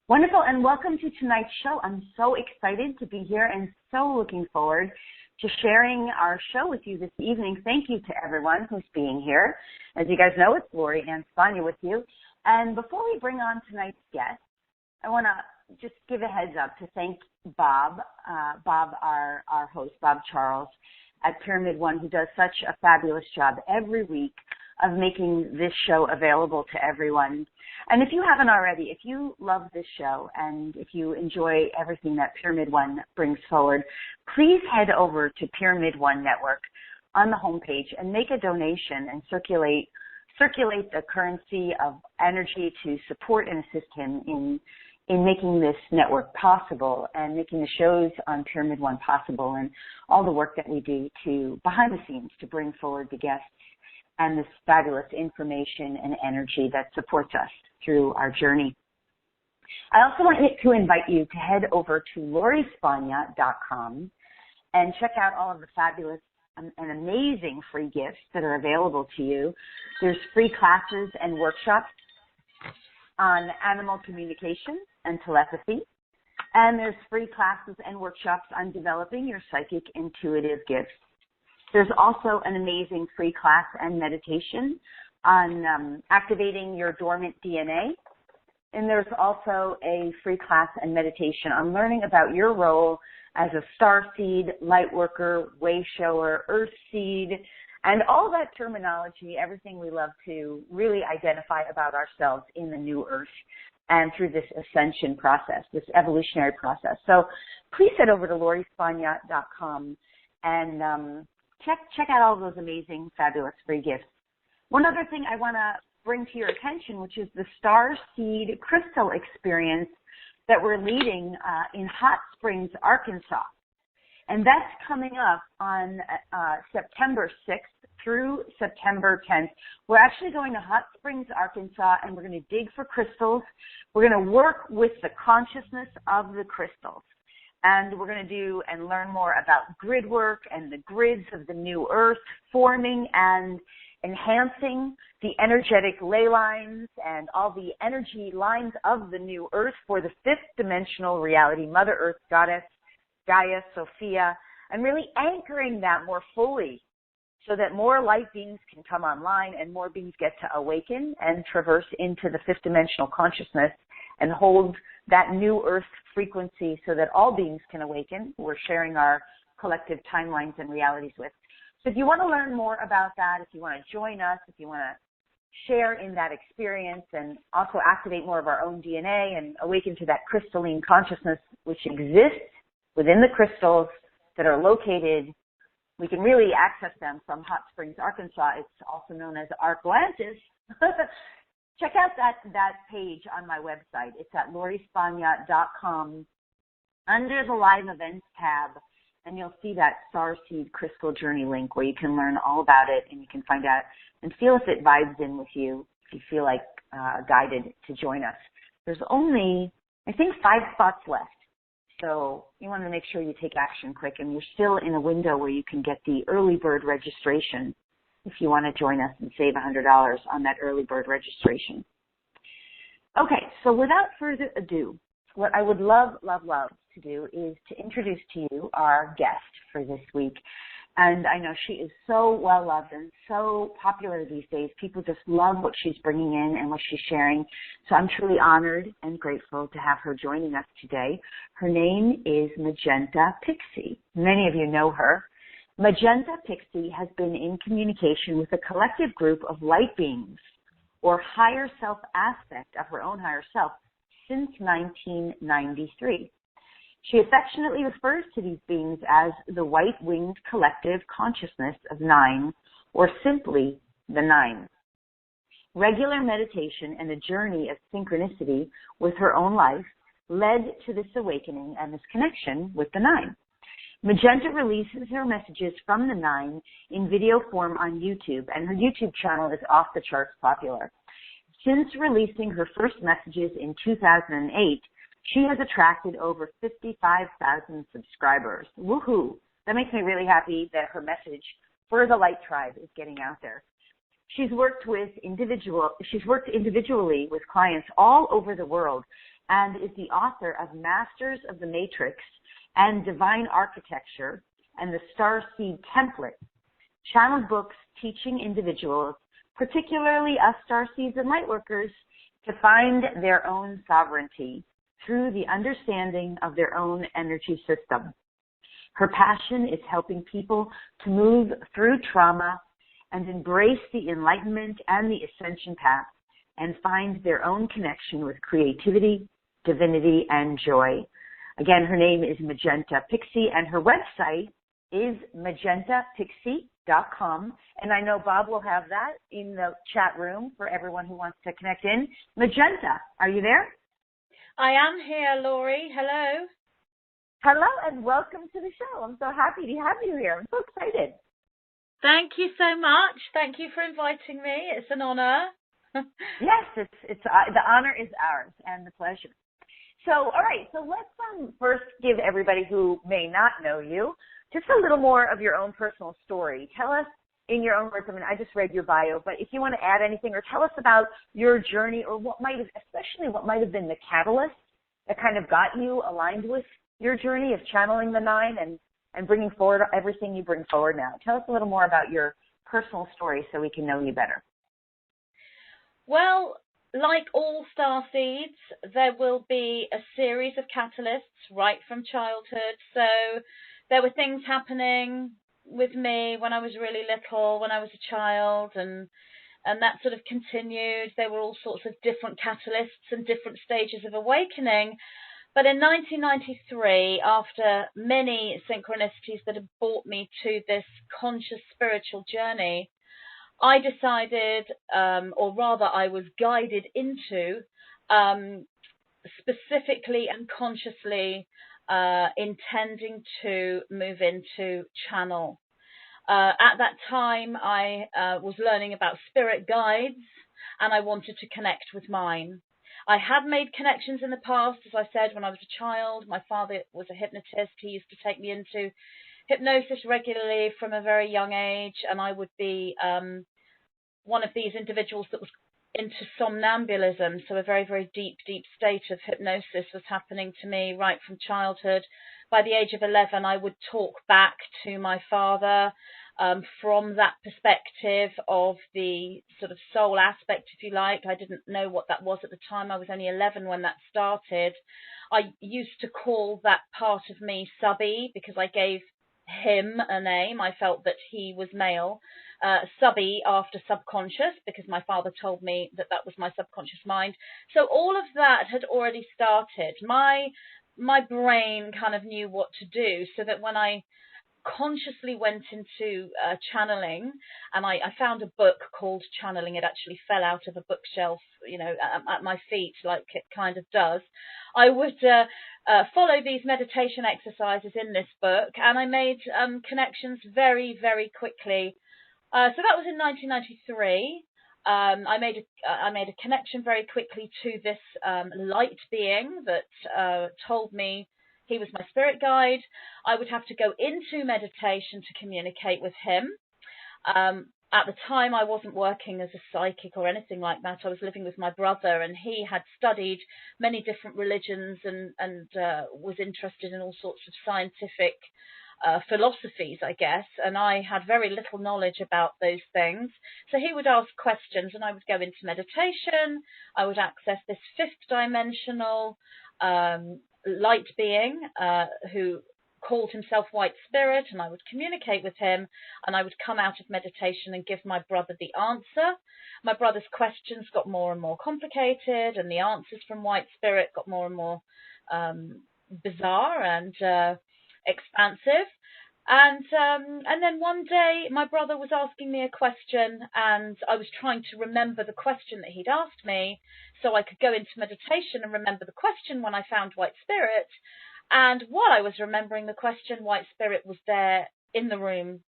Wonderful, and welcome to tonight's show. I'm so excited to be here and so looking forward to sharing our show with you this evening. Thank you to everyone who's being here. As you guys know, it's Lori Spagna with you. And before we bring on tonight's guest, I want to just give a heads up to thank Bob, our host, Bob Charles, at Pyramid One, who does such a fabulous job every week of making this show available to everyone. And if you haven't already, if you love this show and if you enjoy everything that Pyramid One brings forward, please head over to Pyramid One Network on the homepage and make a donation and circulate the currency of energy to support and assist him in making this network possible and making the shows on Pyramid One possible and all the work that we do to behind the scenes to bring forward the guests and this fabulous information and energy that supports us through our journey. I also want to invite you to head over to lorispagna.com and check out all of the fabulous and amazing free gifts that are available to you. There's free classes and workshops on animal communication and telepathy, and there's free classes and workshops on developing your psychic intuitive gifts. There's also an amazing free class and meditation on activating your dormant DNA. And there's also a free class and meditation on learning about your role as a star seed, light worker, way shower, earth seed, and all that terminology, everything we love to really identify about ourselves in the new earth and through this ascension process, this evolutionary process. So please head over to lorispagna.com and check out all those amazing, fabulous free gifts. One other thing I want to bring to your attention, which is the Star Seed Crystal Experience that we're leading in Hot Springs, Arkansas. And that's coming up on September 6th through September 10th. We're actually going to Hot Springs, Arkansas, and we're going to dig for crystals. We're going to work with the consciousness of the crystals. And we're going to do and learn more about grid work and the grids of the new earth, forming and enhancing the energetic ley lines and all the energy lines of the new earth for the fifth dimensional reality, Mother Earth, Goddess, Gaia, Sophia, and really anchoring that more fully so that more light beings can come online and more beings get to awaken and traverse into the fifth dimensional consciousness and hold that new earth frequency so that all beings can awaken. We're sharing our collective timelines and realities with. So if you want to learn more about that, if you want to join us, if you want to share in that experience and also activate more of our own DNA and awaken to that crystalline consciousness which exists within the crystals that are located, we can really access them from Hot Springs, Arkansas. It's also known as Arklantis. Check out that page on my website. It's at lorispagna.com under the Live Events tab, and you'll see that Starseed Crystal Journey link where you can learn all about it and you can find out and feel if it vibes in with you, if you feel like guided to join us. There's only, I think, 5 spots left. So you want to make sure you take action quick, and you're still in a window where you can get the early bird registration if you want to join us and save $100 on that early bird registration. Okay, so without further ado, what I would love to do is to introduce to you our guest for this week. And I know she is so well loved and so popular these days. People just love what she's bringing in and what she's sharing. So I'm truly honored and grateful to have her joining us today. Her name is Magenta Pixie. Many of you know her. Magenta Pixie has been in communication with a collective group of light beings or higher self aspect of her own higher self since 1993. She affectionately refers to these beings as the white-winged collective consciousness of 9, or simply the 9. Regular meditation and a journey of synchronicity with her own life led to this awakening and this connection with the 9. Magenta releases her messages from the 9 in video form on YouTube, and her YouTube channel is off the charts popular. Since releasing her first messages in 2008, she has attracted over 55,000 subscribers. Woohoo! That makes me really happy that her message for the Light Tribe is getting out there. She's worked individually with clients all over the world, and is the author of Masters of the Matrix and Divine Architecture and the Starseed Template, channeled books teaching individuals, particularly us starseeds and lightworkers, to find their own sovereignty through the understanding of their own energy system. Her passion is helping people to move through trauma and embrace the enlightenment and the ascension path and find their own connection with creativity, divinity, and joy. Again, her name is Magenta Pixie, and her website is magentapixie.com. And I know Bob will have that in the chat room for everyone who wants to connect in. Magenta, are you there? I am here, Lori. Hello. Hello, and welcome to the show. I'm so happy to have you here. I'm so excited. Thank you so much. Thank you for inviting me. It's an honor. Yes, it's the honor is ours and the pleasure. So, all right, so let's first give everybody who may not know you just a little more of your own personal story. Tell us in your own words. I mean, I just read your bio, but if you want to add anything or tell us about your journey or what might have, especially what might have been the catalyst that kind of got you aligned with your journey of channeling the nine and bringing forward everything you bring forward now. Tell us a little more about your personal story so we can know you better. Well, like all starseeds, there will be a series of catalysts right from childhood. So there were things happening with me when I was really little, when I was a child, and that sort of continued. There were all sorts of different catalysts and different stages of awakening. But in 1993, after many synchronicities that had brought me to this conscious spiritual journey, I decided, or rather I was guided into, specifically and consciously intending to move into channel. At that time, I was learning about spirit guides, and I wanted to connect with mine. I had made connections in the past, as I said, when I was a child. My father was a hypnotist. He used to take me into hypnosis regularly from a very young age, and I would be one of these individuals that was into somnambulism, so a very, very deep, deep state of hypnosis was happening to me right from childhood. By the age of 11, I would talk back to my father from that perspective of the sort of soul aspect, if you like. I didn't know what that was at the time. I was only 11 when that started. I used to call that part of me Subby because I gave him a name. I felt that he was male. Subby after subconscious, because my father told me that that was my subconscious mind. So all of that had already started. My brain kind of knew what to do, so that when I consciously went into channeling, and I found a book called Channeling. It actually fell out of a bookshelf, you know, at my feet, like it kind of does. I would follow these meditation exercises in this book, and I made connections very, very quickly. So that was in 1993. I made a connection very quickly to this light being that told me he was my spirit guide. I would have to go into meditation to communicate with him. At the time, I wasn't working as a psychic or anything like that. I was living with my brother, and he had studied many different religions and was interested in all sorts of scientific philosophies, I guess, and I had very little knowledge about those things. So he would ask questions, and I would go into meditation. I would access this fifth dimensional light being who called himself White Spirit, and I would communicate with him, and I would come out of meditation and give my brother the answer. My brother's questions got more and more complicated, and the answers from White Spirit got more and more bizarre and expansive. And then one day my brother was asking me a question, and I was trying to remember the question that he'd asked me so I could go into meditation and remember the question when I found White Spirit. And while I was remembering the question, White Spirit was there in the room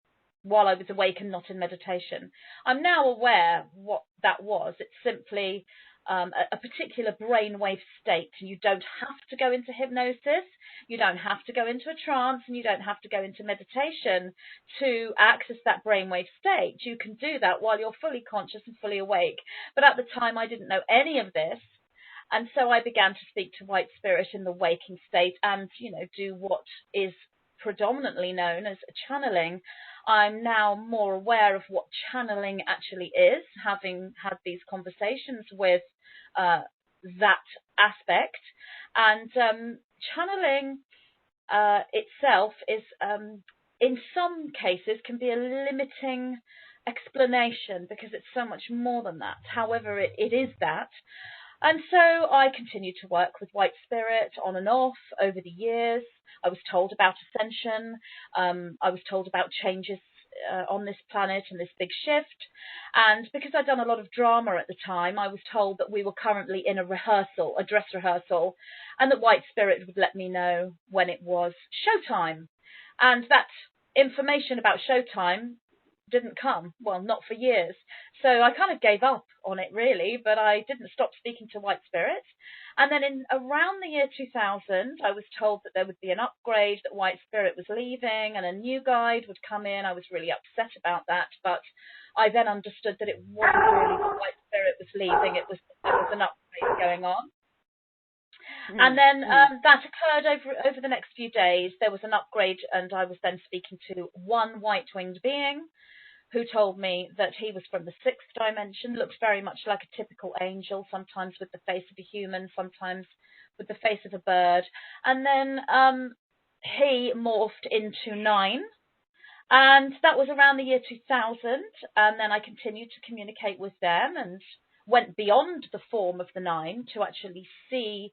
while I was awake and not in meditation. I'm now aware what that was. It's simply a particular brainwave state. You don't have to go into hypnosis, you don't have to go into a trance, and you don't have to go into meditation to access that brainwave state. You can do that while you're fully conscious and fully awake. But at the time, I didn't know any of this. And so I began to speak to White Spirit in the waking state and, do what is predominantly known as channeling. I'm now more aware of what channeling actually is, having had these conversations with that aspect. And channeling itself is, in some cases, can be a limiting explanation because it's so much more than that. However, it is that. And so I continued to work with White Spirit on and off over the years. I was told about Ascension. I was told about changes on this planet and this big shift. And because I'd done a lot of drama at the time, I was told that we were currently in a dress rehearsal, and that White Spirit would let me know when it was showtime. And that information about showtime didn't come, well, not for years. So I kind of gave up on it, really, but I didn't stop speaking to White Spirit. And then in around the year 2000, I was told that there would be an upgrade, that White Spirit was leaving and a new guide would come in. I was really upset about that, but I then understood that it wasn't really that White Spirit was leaving, it was there was an upgrade going on. And then that occurred over the next few days. There was an upgrade, and I was then speaking to one white-winged being who told me that he was from the 6th dimension, looked very much like a typical angel, sometimes with the face of a human, sometimes with the face of a bird. And then he morphed into 9. And that was around the year 2000. And then I continued to communicate with them and went beyond the form of the 9 to actually see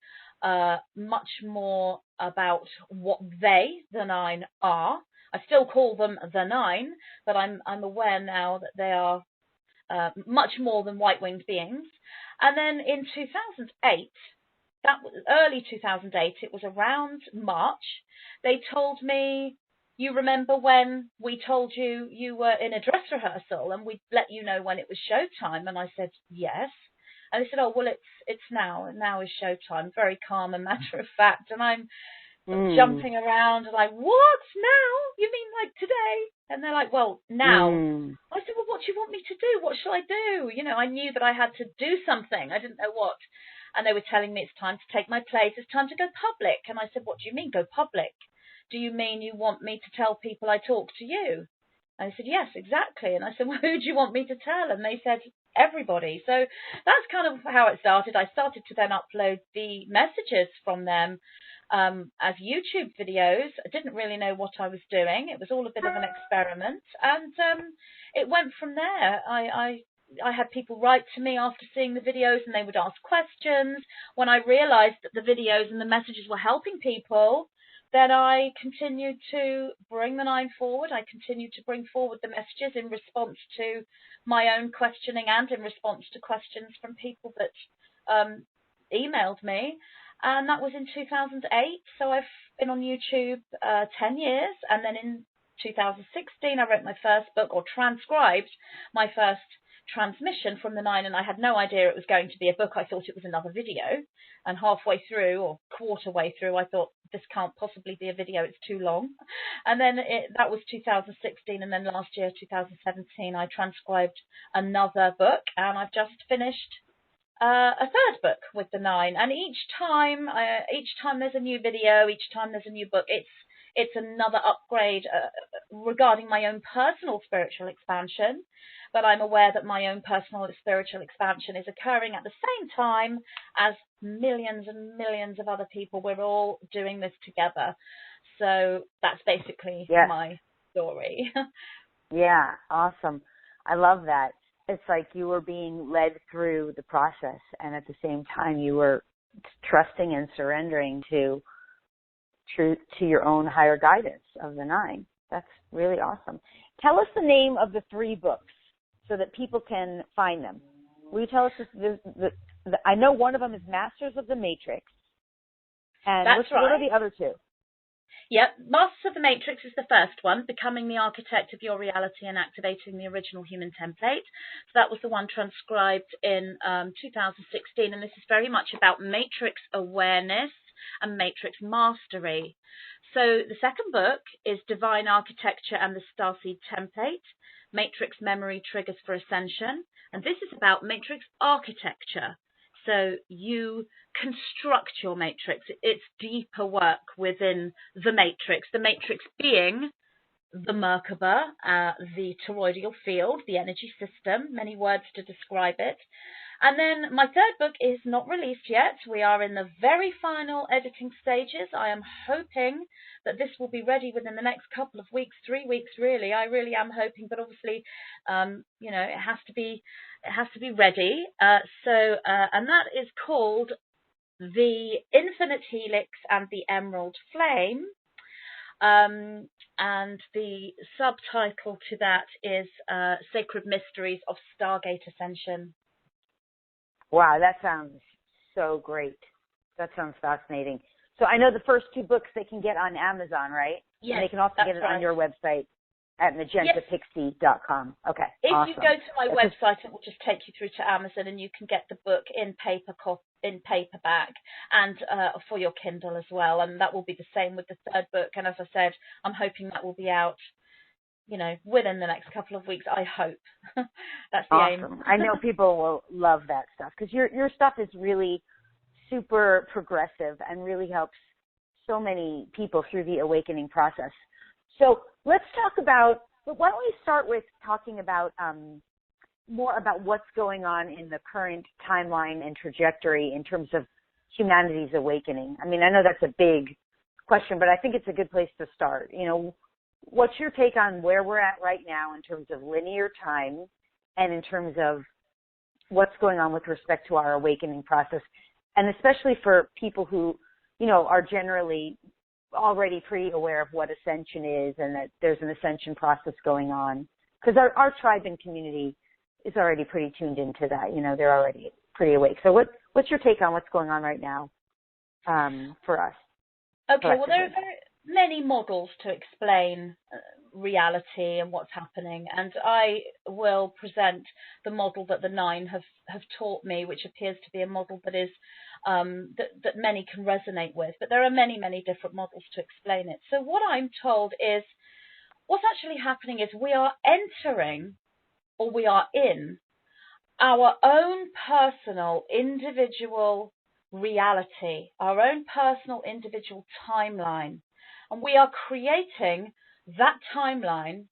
much more about what they, the 9, are. I still call them the 9, but I'm aware now that they are much more than white-winged beings. And then in 2008, that was early 2008, it was around March, they told me, you remember when we told you you were in a dress rehearsal and we'd let you know when it was showtime? And I said, yes. And they said, oh, well, it's now. And now is showtime. Very calm and matter of fact. And I'm jumping around and like, what? Now? You mean like today? And they're like, well, now. I said, well, what do you want me to do? What shall I do? I knew that I had to do something. I didn't know what. And they were telling me it's time to take my place. It's time to go public. And I said, what do you mean go public? Do you mean you want me to tell people I talk to you? And they said, yes, exactly. And I said, well, who do you want me to tell? And they said, everybody. So that's kind of how it started. I started to then upload the messages from them as YouTube videos. I didn't really know what I was doing. It was all a bit of an experiment. And it went from there. I had people write to me after seeing the videos and they would ask questions. When I realized that the videos and the messages were helping people, then I continued to bring the 9 forward. I continued to bring forward the messages in response to my own questioning and in response to questions from people that emailed me. And that was in 2008. So I've been on YouTube 10 years. And then in 2016, I wrote my first book, or transcribed my first transmission from the 9, and I had no idea it was going to be a book. I thought it was another video, and halfway through or quarter way through I thought this can't possibly be a video, it's too long. And then that was 2016, and then last year 2017 I transcribed another book, and I've just finished a third book with the 9. And each time there's a new video, each time there's a new book, it's another upgrade regarding my own personal spiritual expansion. But I'm aware that my own personal spiritual expansion is occurring at the same time as millions and millions of other people. We're all doing this together. So that's basically my story. Yeah, awesome. I love that. It's like you were being led through the process, and at the same time you were trusting and surrendering to your own higher guidance of the 9. That's really awesome. Tell us the name of the 3 books so that people can find them. Will you tell us I know one of them is Masters of the Matrix. And That's right. What are the other 2? Yep, Masters of the Matrix is the first one, Becoming the Architect of Your Reality and Activating the Original Human Template. So that was the one transcribed in 2016, and this is very much about matrix awareness and matrix mastery. So the second book is Divine Architecture and the Starseed Template, Matrix Memory Triggers for Ascension, and this is about matrix architecture, So you construct your matrix. It's deeper work within the matrix being the Merkaba, the toroidal field, the energy system, many words to describe it. And then my third book is not released yet. We are in the very final editing stages. I am hoping that this will be ready within the next couple of weeks, 3 weeks really. I really am hoping, but obviously, you know, it has to be ready. And that is called The Infinite Helix and the Emerald Flame. And the subtitle to that is Sacred Mysteries of Stargate Ascension. Wow, that sounds so great. That sounds fascinating. So I know the first 2 books they can get on Amazon, right? Yes, and they can also get it on your website at magentapixie.com. Okay, If awesome. you go to my website, it will just take you through to Amazon, and you can get the book in paperback and for your Kindle as well. And that will be the same with the third book. And as I said, I'm hoping that will be out, you know, within the next couple of weeks. I hope. That's the aim. I know people will love that stuff because your stuff is really super progressive and really helps so many people through the awakening process. So let's talk about, why don't we start with talking about more about what's going on in the current timeline and trajectory in terms of humanity's awakening. I mean, I know that's a big question, but I think it's a good place to start. You know, what's your take on where we're at right now in terms of linear time and in terms of what's going on with respect to our awakening process, and especially for people who, you know, are generally already pretty aware of what Ascension is and that there's an Ascension process going on? Because our tribe and community is already pretty tuned into that. You know, they're already pretty awake. So what's your take on what's going on right now for us? Okay, well, there are very many models to explain reality and what's happening, and I will present the model that the 9 have taught me, which appears to be a model that is that many can resonate with. But there are many different models to explain it. So what I'm told is what's actually happening is we are entering, or we are in, our own personal individual reality, our own personal individual timeline. And we are creating that timeline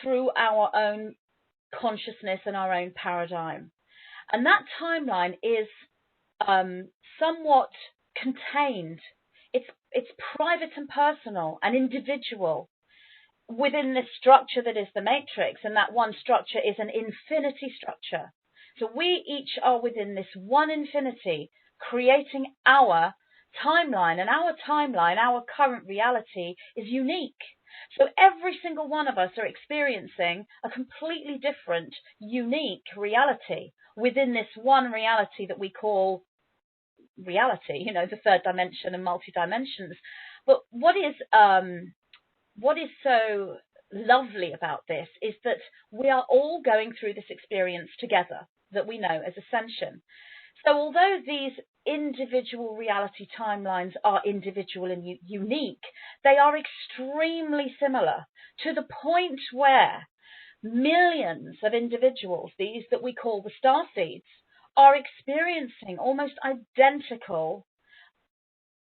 through our own consciousness and our own paradigm. And that timeline is somewhat contained. It's private and personal and individual within this structure that is the matrix. And that one structure is an infinity structure. So we each are within this one infinity, creating our timeline, and our timeline, our current reality, is unique. So every single one of us are experiencing a completely different, unique reality within this one reality that we call reality, you know, the third dimension and multi-dimensions. But what is so lovely about this is that we are all going through this experience together that we know as Ascension. So although these individual reality timelines are individual and unique, they are extremely similar, to the point where millions of individuals, these that we call the starseeds, are experiencing almost identical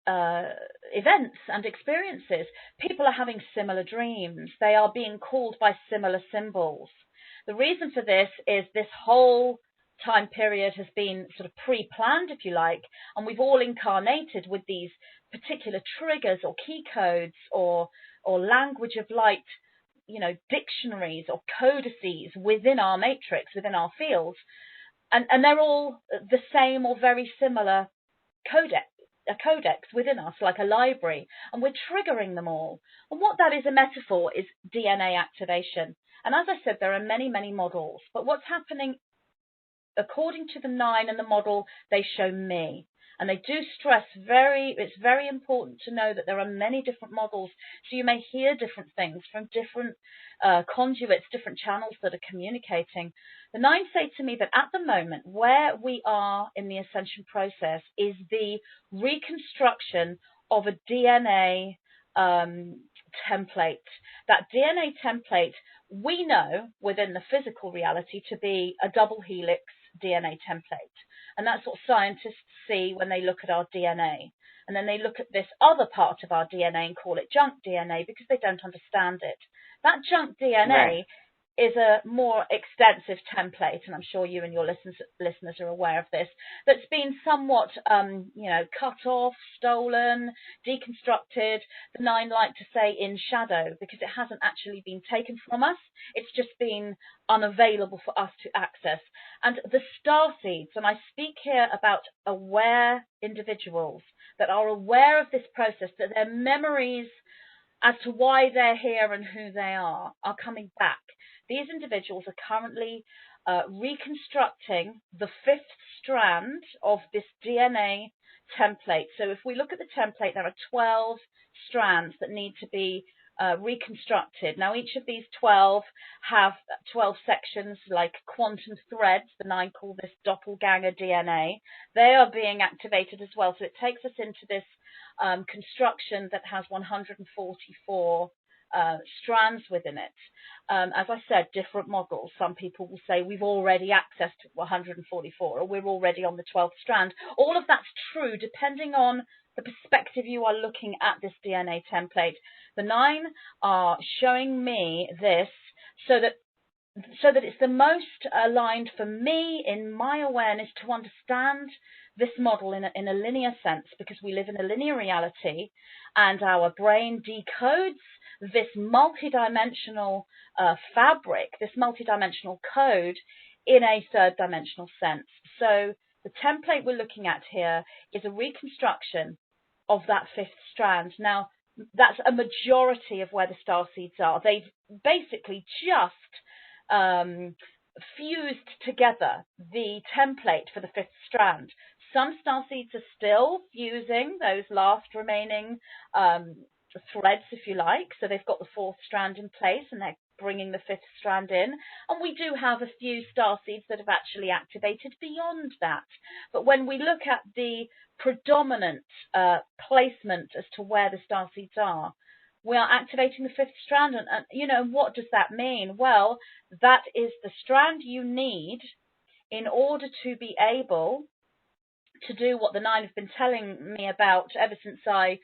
events and experiences. People are having similar dreams. They are being called by similar symbols. The reason for this is this whole time period has been sort of pre-planned, if you like, and we've all incarnated with these particular triggers or key codes or language of light, you know, dictionaries or codices within our matrix, within our fields, and they're all the same or very similar a codex within us, like a library, and we're triggering them all. And what that is a metaphor is DNA activation. And as I said, there are many models, but what's happening according to the 9 and the model they show me, and they do stress it's very important to know that there are many different models, so you may hear different things from different conduits, different channels that are communicating. The 9 say to me that at the moment where we are in the Ascension process is the reconstruction of a DNA template. That DNA template we know within the physical reality to be a double helix DNA template. And that's what scientists see when they look at our DNA. And then they look at this other part of our DNA and call it junk DNA because they don't understand it. That junk DNA is a more extensive template, and I'm sure you and your listeners are aware of this, that's been somewhat, cut off, stolen, deconstructed. The nine like to say in shadow because it hasn't actually been taken from us. It's just been unavailable for us to access. And the star seeds, and I speak here about aware individuals that are aware of this process, that their memories as to why they're here and who they are coming back. These individuals are currently reconstructing the fifth strand of this DNA template. So if we look at the template, there are 12 strands that need to be reconstructed. Now, each of these 12 have 12 sections like quantum threads. The nine call this doppelganger DNA. They are being activated as well. So it takes us into this construction that has 144 strands within it. As I said, different models. Some people will say we've already accessed 144 or we're already on the 12th strand. All of that's true depending on the perspective you are looking at this DNA template. The nine are showing me this so that it's the most aligned for me in my awareness to understand this model in a linear sense, because we live in a linear reality and our brain decodes this multidimensional fabric, this multidimensional code in a third dimensional sense. So the template we're looking at here is a reconstruction of that fifth strand. Now, that's a majority of where the star seeds are. They've basically just fused together the template for the fifth strand. Some star seeds are still fusing those last remaining threads, if you like. So they've got the fourth strand in place and they're bringing the fifth strand in. And we do have a few star seeds that have actually activated beyond that. But when we look at the predominant placement as to where the star seeds are, we are activating the fifth strand. And what does that mean? Well, that is the strand you need in order to be able to do what the nine have been telling me about ever since I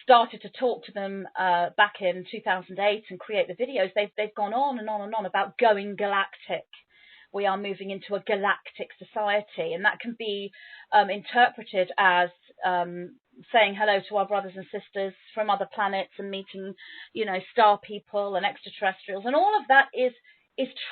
started to talk to them back in 2008 and create the videos. They've gone on and on and on about going galactic. We are moving into a galactic society, and that can be interpreted as saying hello to our brothers and sisters from other planets and meeting, star people and extraterrestrials, and all of that is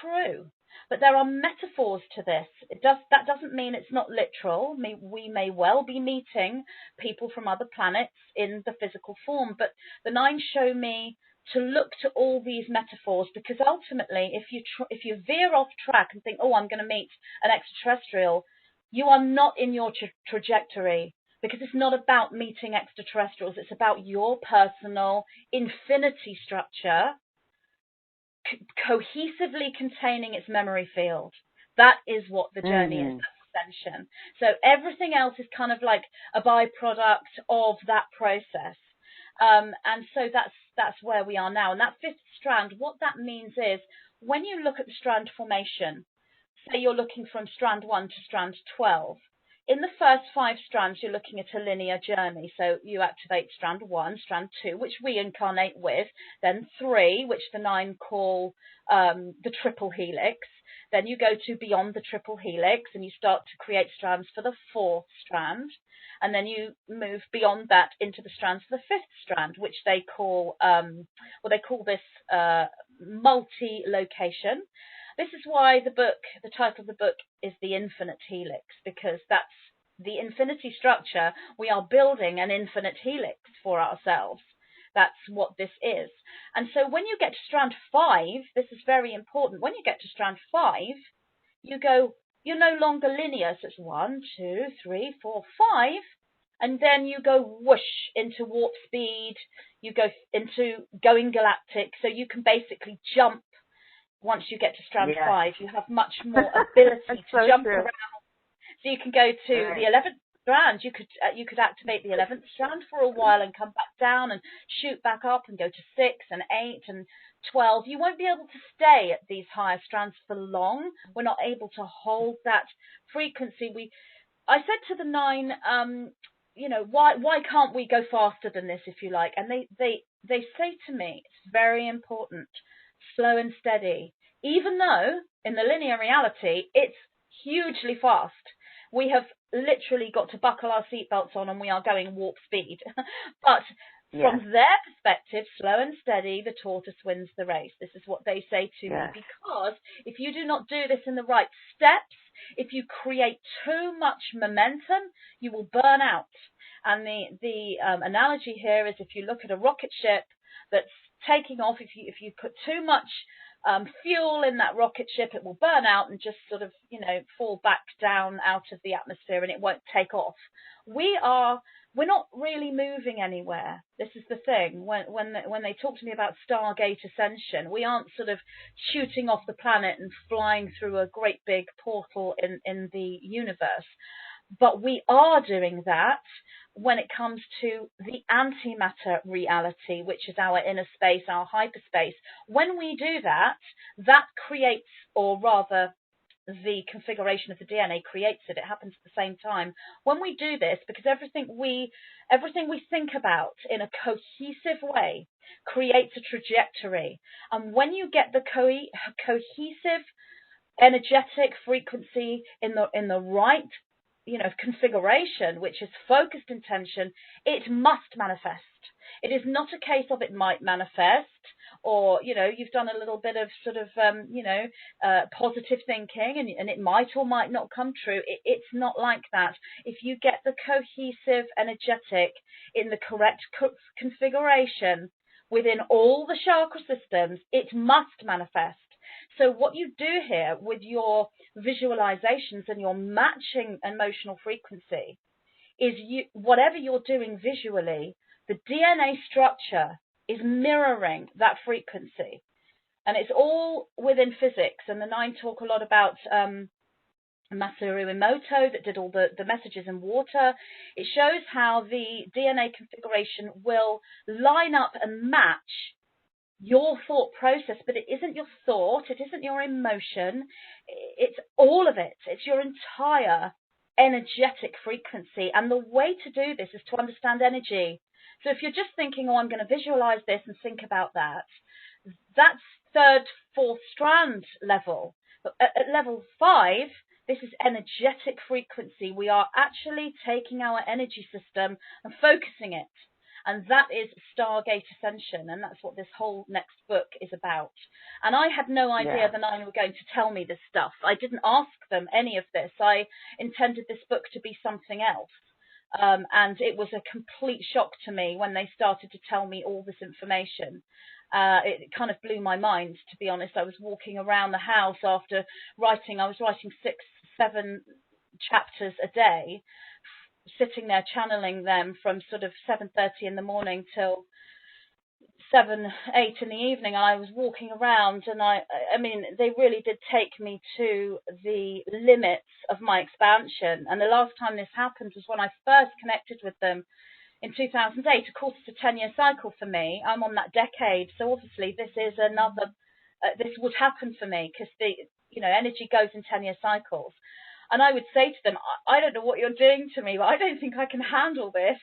true. But there are metaphors to this. That doesn't mean it's not literal. We may well be meeting people from other planets in the physical form, but the nine show me to look to all these metaphors, because ultimately, if you veer off track and think, oh, I'm going to meet an extraterrestrial, you are not in your trajectory, because it's not about meeting extraterrestrials. It's about your personal infinity structure cohesively containing its memory field. That is what the journey is. That's Ascension. So everything else is kind of like a byproduct of that process. And so that's where we are now. And that fifth strand, what that means is when you look at the strand formation, say you're looking from strand 1 to strand 12, in the first 5 strands, you're looking at a linear journey. So you activate strand 1, strand 2, which we incarnate with, then 3, which the nine call the triple helix. Then you go to beyond the triple helix and you start to create strands for the 4th strand. And then you move beyond that into the strands for the 5th strand, which they call, they call this multi-location. This is why the title of the book is The Infinite Helix, because that's the infinity structure. We are building an infinite helix for ourselves. That's what this is. And so when you get to strand 5, this is very important. When you get to strand 5, you're no longer linear. So it's 1, 2, 3, 4, 5. And then you go whoosh into warp speed. You go into going galactic. So you can basically jump. Once you get to strand 5, you have much more ability to jump around. So you can go to the strands. You could activate the 11th strand for a while and come back down and shoot back up and go to 6 and 8 and 12. You won't be able to stay at these higher strands for long. We're not able to hold that frequency. I said to the 9, why can't we go faster than this, if you like? And they say to me, it's very important, slow and steady. Even though in the linear reality, it's hugely fast. We have literally got to buckle our seatbelts on and we are going warp speed. But from their perspective, slow and steady, the tortoise wins the race. This is what they say to me, because if you do not do this in the right steps, if you create too much momentum, you will burn out. And the analogy here is, if you look at a rocket ship that's taking off, if you put too much fuel in that rocket ship, it will burn out and just sort of, fall back down out of the atmosphere, and it won't take off. We're not really moving anywhere. This is the thing. When they talk to me about Stargate Ascension, we aren't sort of shooting off the planet and flying through a great big portal in the universe. But we are doing that when it comes to the antimatter reality, which is our inner space, our hyperspace. When we do that, that creates, or rather, the configuration of the DNA creates it. It happens at the same time. When we do this, because everything we think about in a cohesive way creates a trajectory. And when you get the cohesive energetic frequency in the right configuration, which is focused intention, it must manifest. It is not a case of it might manifest, or you've done a little bit of sort of positive thinking and it might or might not come true. It's not like that. If you get the cohesive energetic in the correct configuration within all the chakra systems, it must manifest. So what you do here with your visualizations and your matching emotional frequency is whatever you're doing visually, the DNA structure is mirroring that frequency. And it's all within physics. And the 9 talk a lot about Masaru Emoto that did all the messages in water. It shows how the DNA configuration will line up and match your thought process, but it isn't your thought, it isn't your emotion, it's all of it. It's your entire energetic frequency. And the way to do this is to understand energy. So if you're just thinking, I'm going to visualize this and think about that, that's 3rd, 4th strand level. But at level 5, this is energetic frequency. We are actually taking our energy system and focusing it. And that is Stargate Ascension, and that's what this whole next book is about. And I had no idea the 9 were going to tell me this stuff. I didn't ask them any of this. I intended this book to be something else. And it was a complete shock to me when they started to tell me all this information. It kind of blew my mind, to be honest. I was walking around the house after writing. I was writing 6, 7 chapters a day, sitting there channeling them from sort of 7:30 in the morning till 7, 8 in the evening. I was walking around, and I mean, they really did take me to the limits of my expansion. And the last time this happened was when I first connected with them in 2008. Of course, it's a 10-year cycle for me. I'm on that decade, so obviously this is another. This would happen for me because the energy goes in 10-year cycles. And I would say to them, I don't know what you're doing to me, but I don't think I can handle this.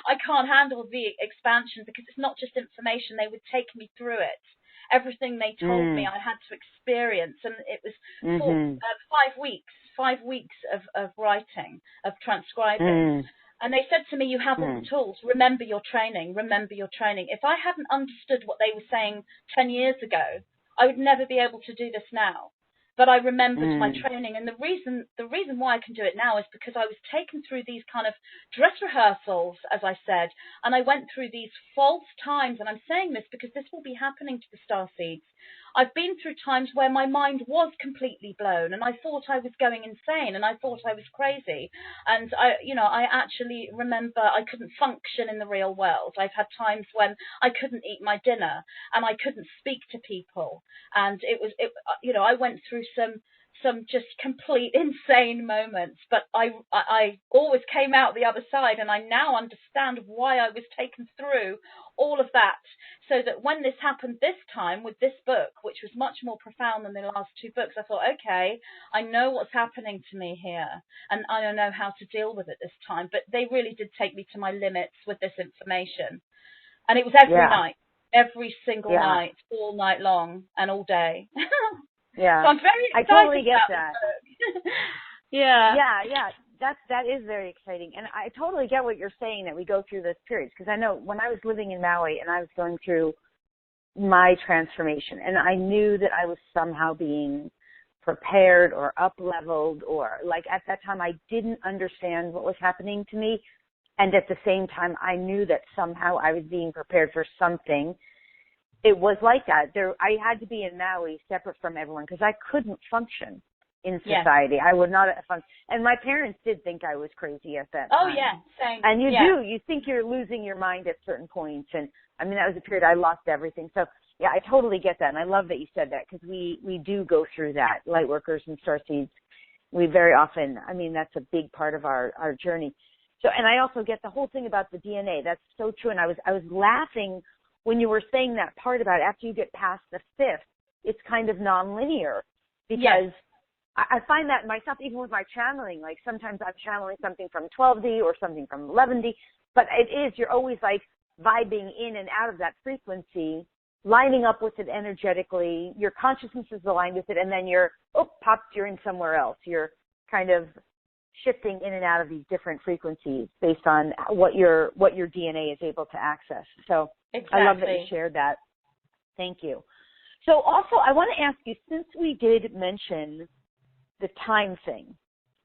I can't handle the expansion because it's not just information. They would take me through it. Everything they told me I had to experience. And it was 5 weeks of writing, of transcribing. And they said to me, you have all the tools. Remember your training. Remember your training. If I hadn't understood what they were saying 10 years ago, I would never be able to do this now. But I remembered my training, and the reason why I can do it now is because I was taken through these kind of dress rehearsals, as I said, and I went through these false times. And I'm saying this because this will be happening to the starseeds. I've been through times where my mind was completely blown, and I thought I was going insane, and I thought I was crazy. And I actually remember I couldn't function in the real world. I've had times when I couldn't eat my dinner, and I couldn't speak to people, and I went through some just complete insane moments, but I always came out the other side, and I now understand why I was taken through all of that, so that when this happened this time with this book, which was much more profound than the last two books, I thought, okay, I know what's happening to me here, and I don't know how to deal with it this time. But they really did take me to my limits with this information, and it was every single night, all night long and all day. Yeah. So I'm very excited. I totally get about that. Yeah. That is very exciting. And I totally get what you're saying, that we go through this period. Because I know when I was living in Maui and I was going through my transformation, and I knew that I was somehow being prepared or up-leveled, or like at that time I didn't understand what was happening to me. And at the same time, I knew that somehow I was being prepared for something. It was like that. I had to be in Maui separate from everyone because I couldn't function in society. I would not have functioned. And my parents did think I was crazy at that time. Oh, yeah, same. And you do. You think you're losing your mind at certain points. And, I mean, that was a period I lost everything. So, yeah, I totally get that. And I love that you said that, because we do go through that. Light workers and starseeds, we very often, I mean, that's a big part of our journey. So, and I also get the whole thing about the DNA. That's so true. And I was laughing when you were saying that part about after you get past the fifth, it's kind of nonlinear, because I find that myself, even with my channeling, like sometimes I'm channeling something from 12D or something from 11D, but you're always like vibing in and out of that frequency, lining up with it energetically. Your consciousness is aligned with it, and then you're in somewhere else. You're kind of shifting in and out of these different frequencies based on what your DNA is able to access. So exactly. I love that you shared that. Thank you. So also, I want to ask you, since we did mention the time thing,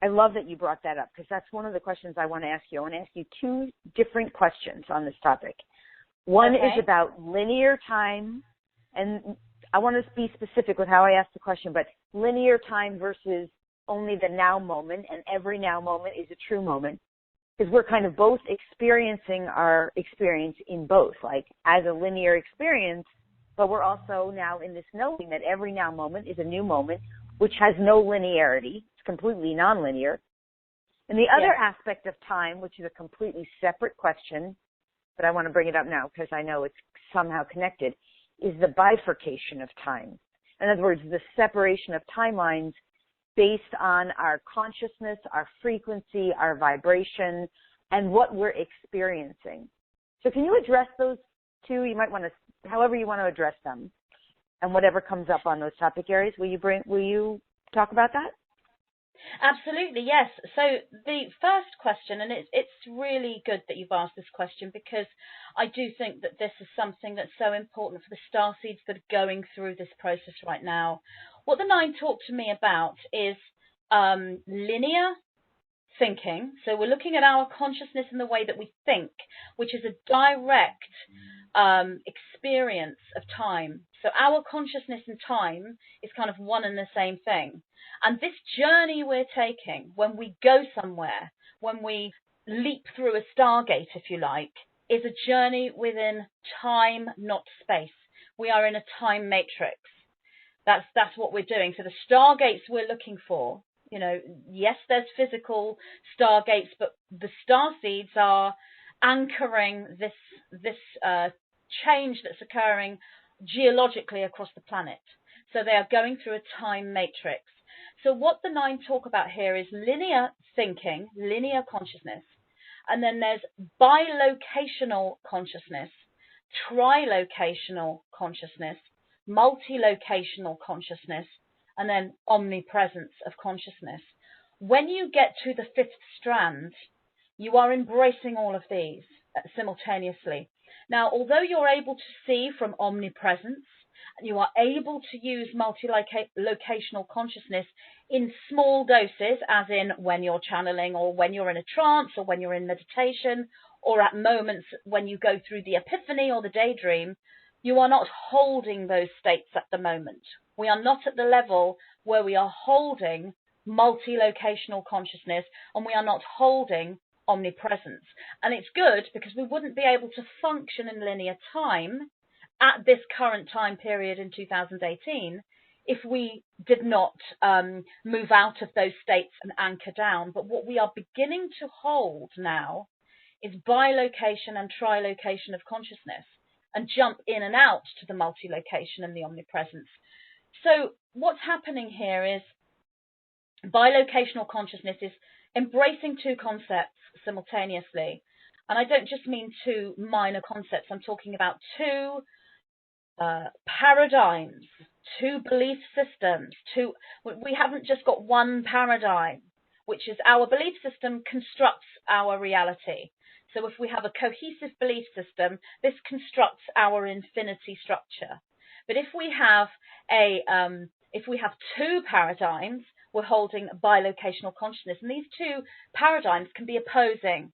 I love that you brought that up, because that's one of the questions I want to ask you. I want to ask you two different questions on this topic. One is about linear time, and I want to be specific with how I ask the question, but linear time versus only the now moment, and every now moment is a true moment, because we're kind of both experiencing our experience in both, like as a linear experience, but we're also now in this knowing that every now moment is a new moment, which has no linearity. It's completely nonlinear. And the other aspect of time, which is a completely separate question, but I want to bring it up now because I know it's somehow connected, is the bifurcation of time. In other words, the separation of timelines based on our consciousness, our frequency, our vibration, and what we're experiencing. So can you address those two? You might want to, however you want to address them, and whatever comes up on those topic areas. Will you talk about that? Absolutely, yes. So the first question, and it's really good that you've asked this question, because I do think that this is something that's so important for the starseeds that are going through this process right now. What the nine talk to me about is linear thinking. So we're looking at our consciousness in the way that we think, which is a direct experience of time. So our consciousness and time is kind of one and the same thing. And this journey we're taking, when we go somewhere, when we leap through a stargate, if you like, is a journey within time, not space. We are in a time matrix. That's what we're doing. So the stargates we're looking for, yes, there's physical stargates, but the starseeds are anchoring this change that's occurring geologically across the planet. So they are going through a time matrix. So what the nine talk about here is linear thinking, linear consciousness, and then there's bilocational consciousness, trilocational consciousness, multilocational consciousness, and then omnipresence of consciousness. When you get to the fifth strand, you are embracing all of these simultaneously. Now, although you're able to see from omnipresence, you are able to use multi-locational consciousness in small doses, as in when you're channeling, or when you're in a trance, or when you're in meditation, or at moments when you go through the epiphany or the daydream. You are not holding those states at the moment. We are not at the level where we are holding multi-locational consciousness, and we are not holding omnipresence. And it's good, because we wouldn't be able to function in linear time at this current time period in 2018 if we did not move out of those states and anchor down. But what we are beginning to hold now is bilocation and trilocation of consciousness, and jump in and out to the multi-location and the omnipresence. So what's happening here is bilocational consciousness is embracing two concepts simultaneously. And I don't just mean two minor concepts. I'm talking about two paradigms, two belief systems. We haven't just got one paradigm, which is our belief system constructs our reality. So if we have a cohesive belief system, this constructs our infinity structure. But if we have two paradigms, we're holding bilocational consciousness, and these two paradigms can be opposing.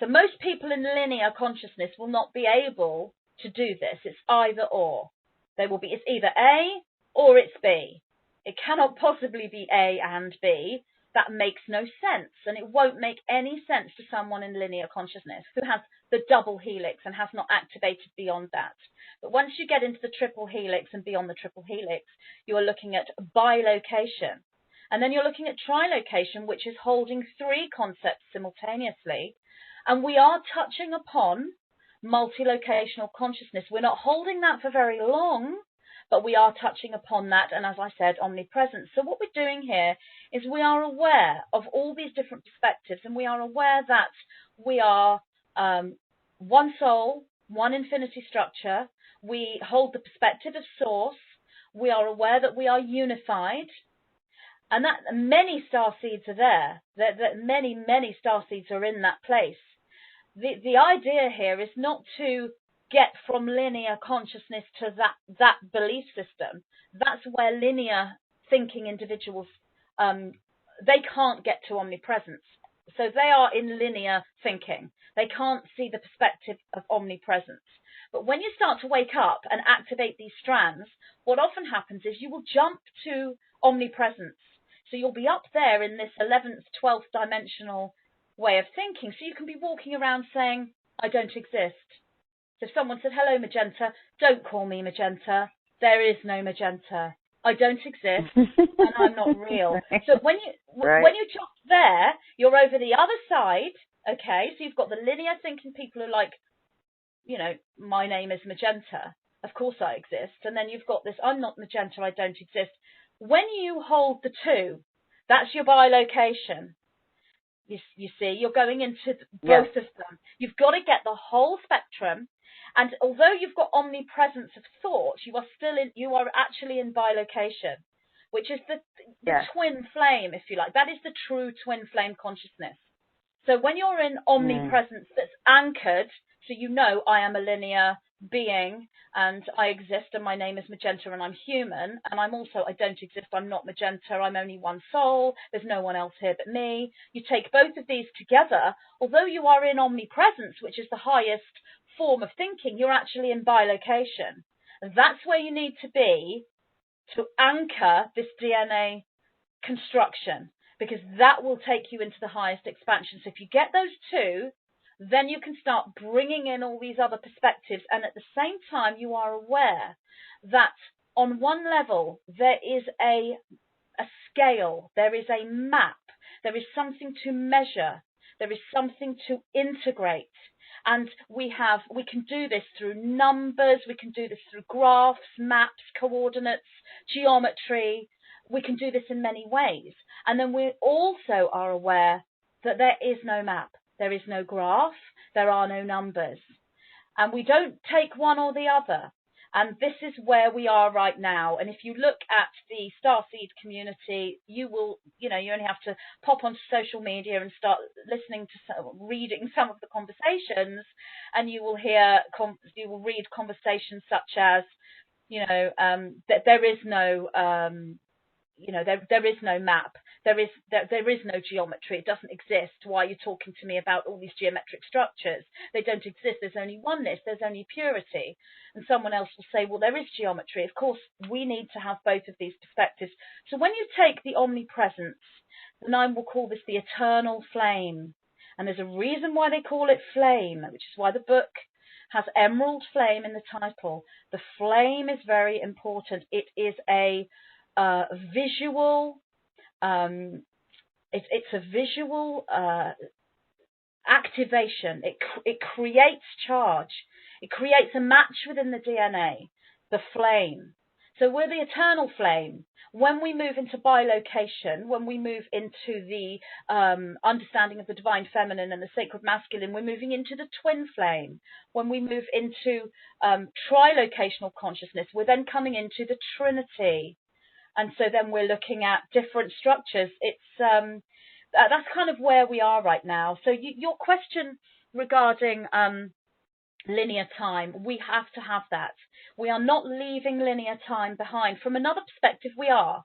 So most people in linear consciousness will not be able to do this. It's either or. It's either A or it's B. It cannot possibly be A and B. That makes no sense, and it won't make any sense to someone in linear consciousness who has the double helix and has not activated beyond that. But once you get into the triple helix and beyond the triple helix, you are looking at bilocation. And then you're looking at trilocation, which is holding three concepts simultaneously. And we are touching upon multilocational consciousness. We're not holding that for very long, but we are touching upon that, and as I said, omnipresence. So what we're doing here is we are aware of all these different perspectives, and we are aware that we are one soul, one infinity structure. We hold the perspective of source. We are aware that we are unified, and that many star seeds are there. That many star seeds are in that place. The idea here is not to get from linear consciousness to that belief system. That's where linear thinking individuals, they can't get to omnipresence. So they are in linear thinking. They can't see the perspective of omnipresence. But when you start to wake up and activate these strands, what often happens is you will jump to omnipresence. So you'll be up there in this 11th, 12th dimensional way of thinking. So you can be walking around saying, I don't exist. So if someone said, hello, Magenta, don't call me Magenta. There is no Magenta. I don't exist, and I'm not real. So when you jump there, you're over the other side, okay? So you've got the linear thinking people who are like, my name is Magenta. Of course I exist. And then you've got this, I'm not Magenta, I don't exist. When you hold the two, that's your bilocation. You see, you're going into both of them. You've got to get the whole spectrum. And although you've got omnipresence of thought, you are actually in bilocation, which is the twin flame, if you like. That is the true twin flame consciousness. So when you're in omnipresence that's anchored, so I am a linear being and I exist and my name is Magenta and I'm human, and I don't exist, I'm not Magenta, I'm only one soul, there's no one else here but me. You take both of these together, although you are in omnipresence, which is the highest form of thinking, you're actually in bilocation. And that's where you need to be to anchor this DNA construction, because that will take you into the highest expansion. So if you get those two, then you can start bringing in all these other perspectives, and at the same time you are aware that on one level there is a scale, there is a map, there is something to measure, there is something to integrate. And we can do this through numbers, we can do this through graphs, maps, coordinates, geometry. We can do this in many ways. And then we also are aware that there is no map, there is no graph, there are no numbers. And we don't take one or the other. And this is where we are right now. And if you look at the Starseed community, you will, you only have to pop onto social media and start reading some of the conversations, and you will read conversations such as, that there is no, there is no map. There is no geometry. It doesn't exist. Why are you talking to me about all these geometric structures? They don't exist. There's only oneness. There's only purity. And someone else will say, well, there is geometry. Of course, we need to have both of these perspectives. So when you take the omnipresence, then I will call this the eternal flame. And there's a reason why they call it flame, which is why the book has emerald flame in the title. The flame is very important. It is a visual. It's a visual activation. It creates charge. It creates a match within the DNA, the flame. So we're the eternal flame. When we move into bilocation, when we move into the understanding of the divine feminine and the sacred masculine, we're moving into the twin flame. When we move into trilocational consciousness, we're then coming into the Trinity. And so then we're looking at different structures. It's that's kind of where we are right now. So your question regarding linear time, we have to have that. We are not leaving linear time behind. From another perspective, we are.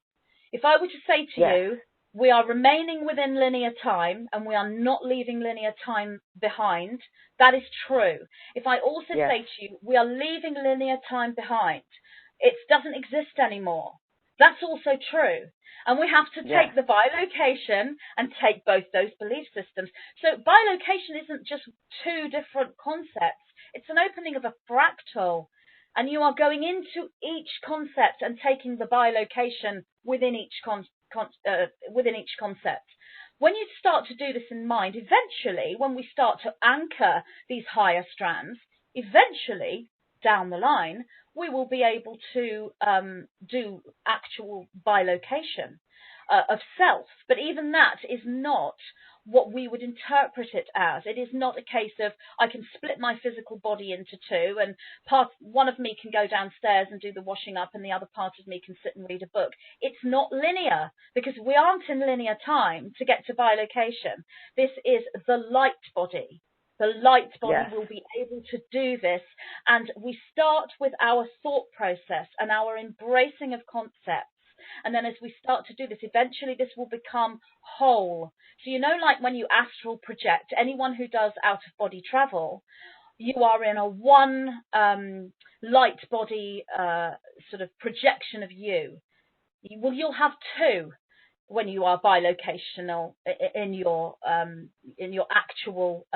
If I were to say to you, we are remaining within linear time and we are not leaving linear time behind, that is true. If I also say to you, we are leaving linear time behind, it doesn't exist anymore, that's also true. And we have to take the bilocation and take both those belief systems. So bilocation isn't just two different concepts. It's an opening of a fractal. And you are going into each concept and taking the bilocation within each concept. When you start to do this in mind, eventually, when we start to anchor these higher strands, eventually, down the line, we will be able to do actual bilocation of self. But even that is not what we would interpret it as. It is not a case of I can split my physical body into two and one of me can go downstairs and do the washing up and the other part of me can sit and read a book. It's not linear because we aren't in linear time to get to bilocation. This is the light body. The light body will be able to do this, and we start with our thought process and our embracing of concepts. And then as we start to do this, eventually this will become whole. So you know, like when you astral project, anyone who does out-of-body travel, you are in a one light body sort of projection of you. Well, you'll have two when you are bilocational in your actual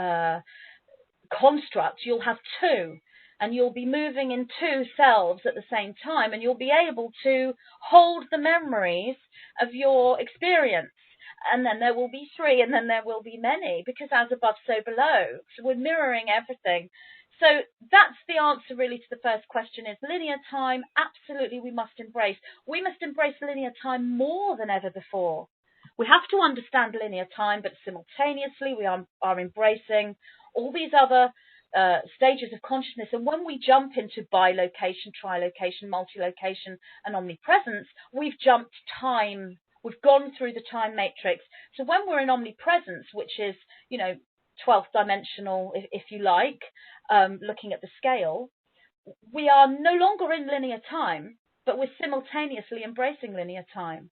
construct. You'll have two, and you'll be moving in two selves at the same time, and you'll be able to hold the memories of your experience. And then there will be three, and then there will be many, because as above, so below. So we're mirroring everything. So that's the answer really to the first question, is linear time. Absolutely, we must embrace. We must embrace linear time more than ever before. We have to understand linear time, but simultaneously we are embracing all these other stages of consciousness. And when we jump into bilocation, trilocation, multilocation, and omnipresence, we've jumped time. We've gone through the time matrix. So when we're in omnipresence, which is, 12th dimensional, if you like, looking at the scale, we are no longer in linear time, but we're simultaneously embracing linear time.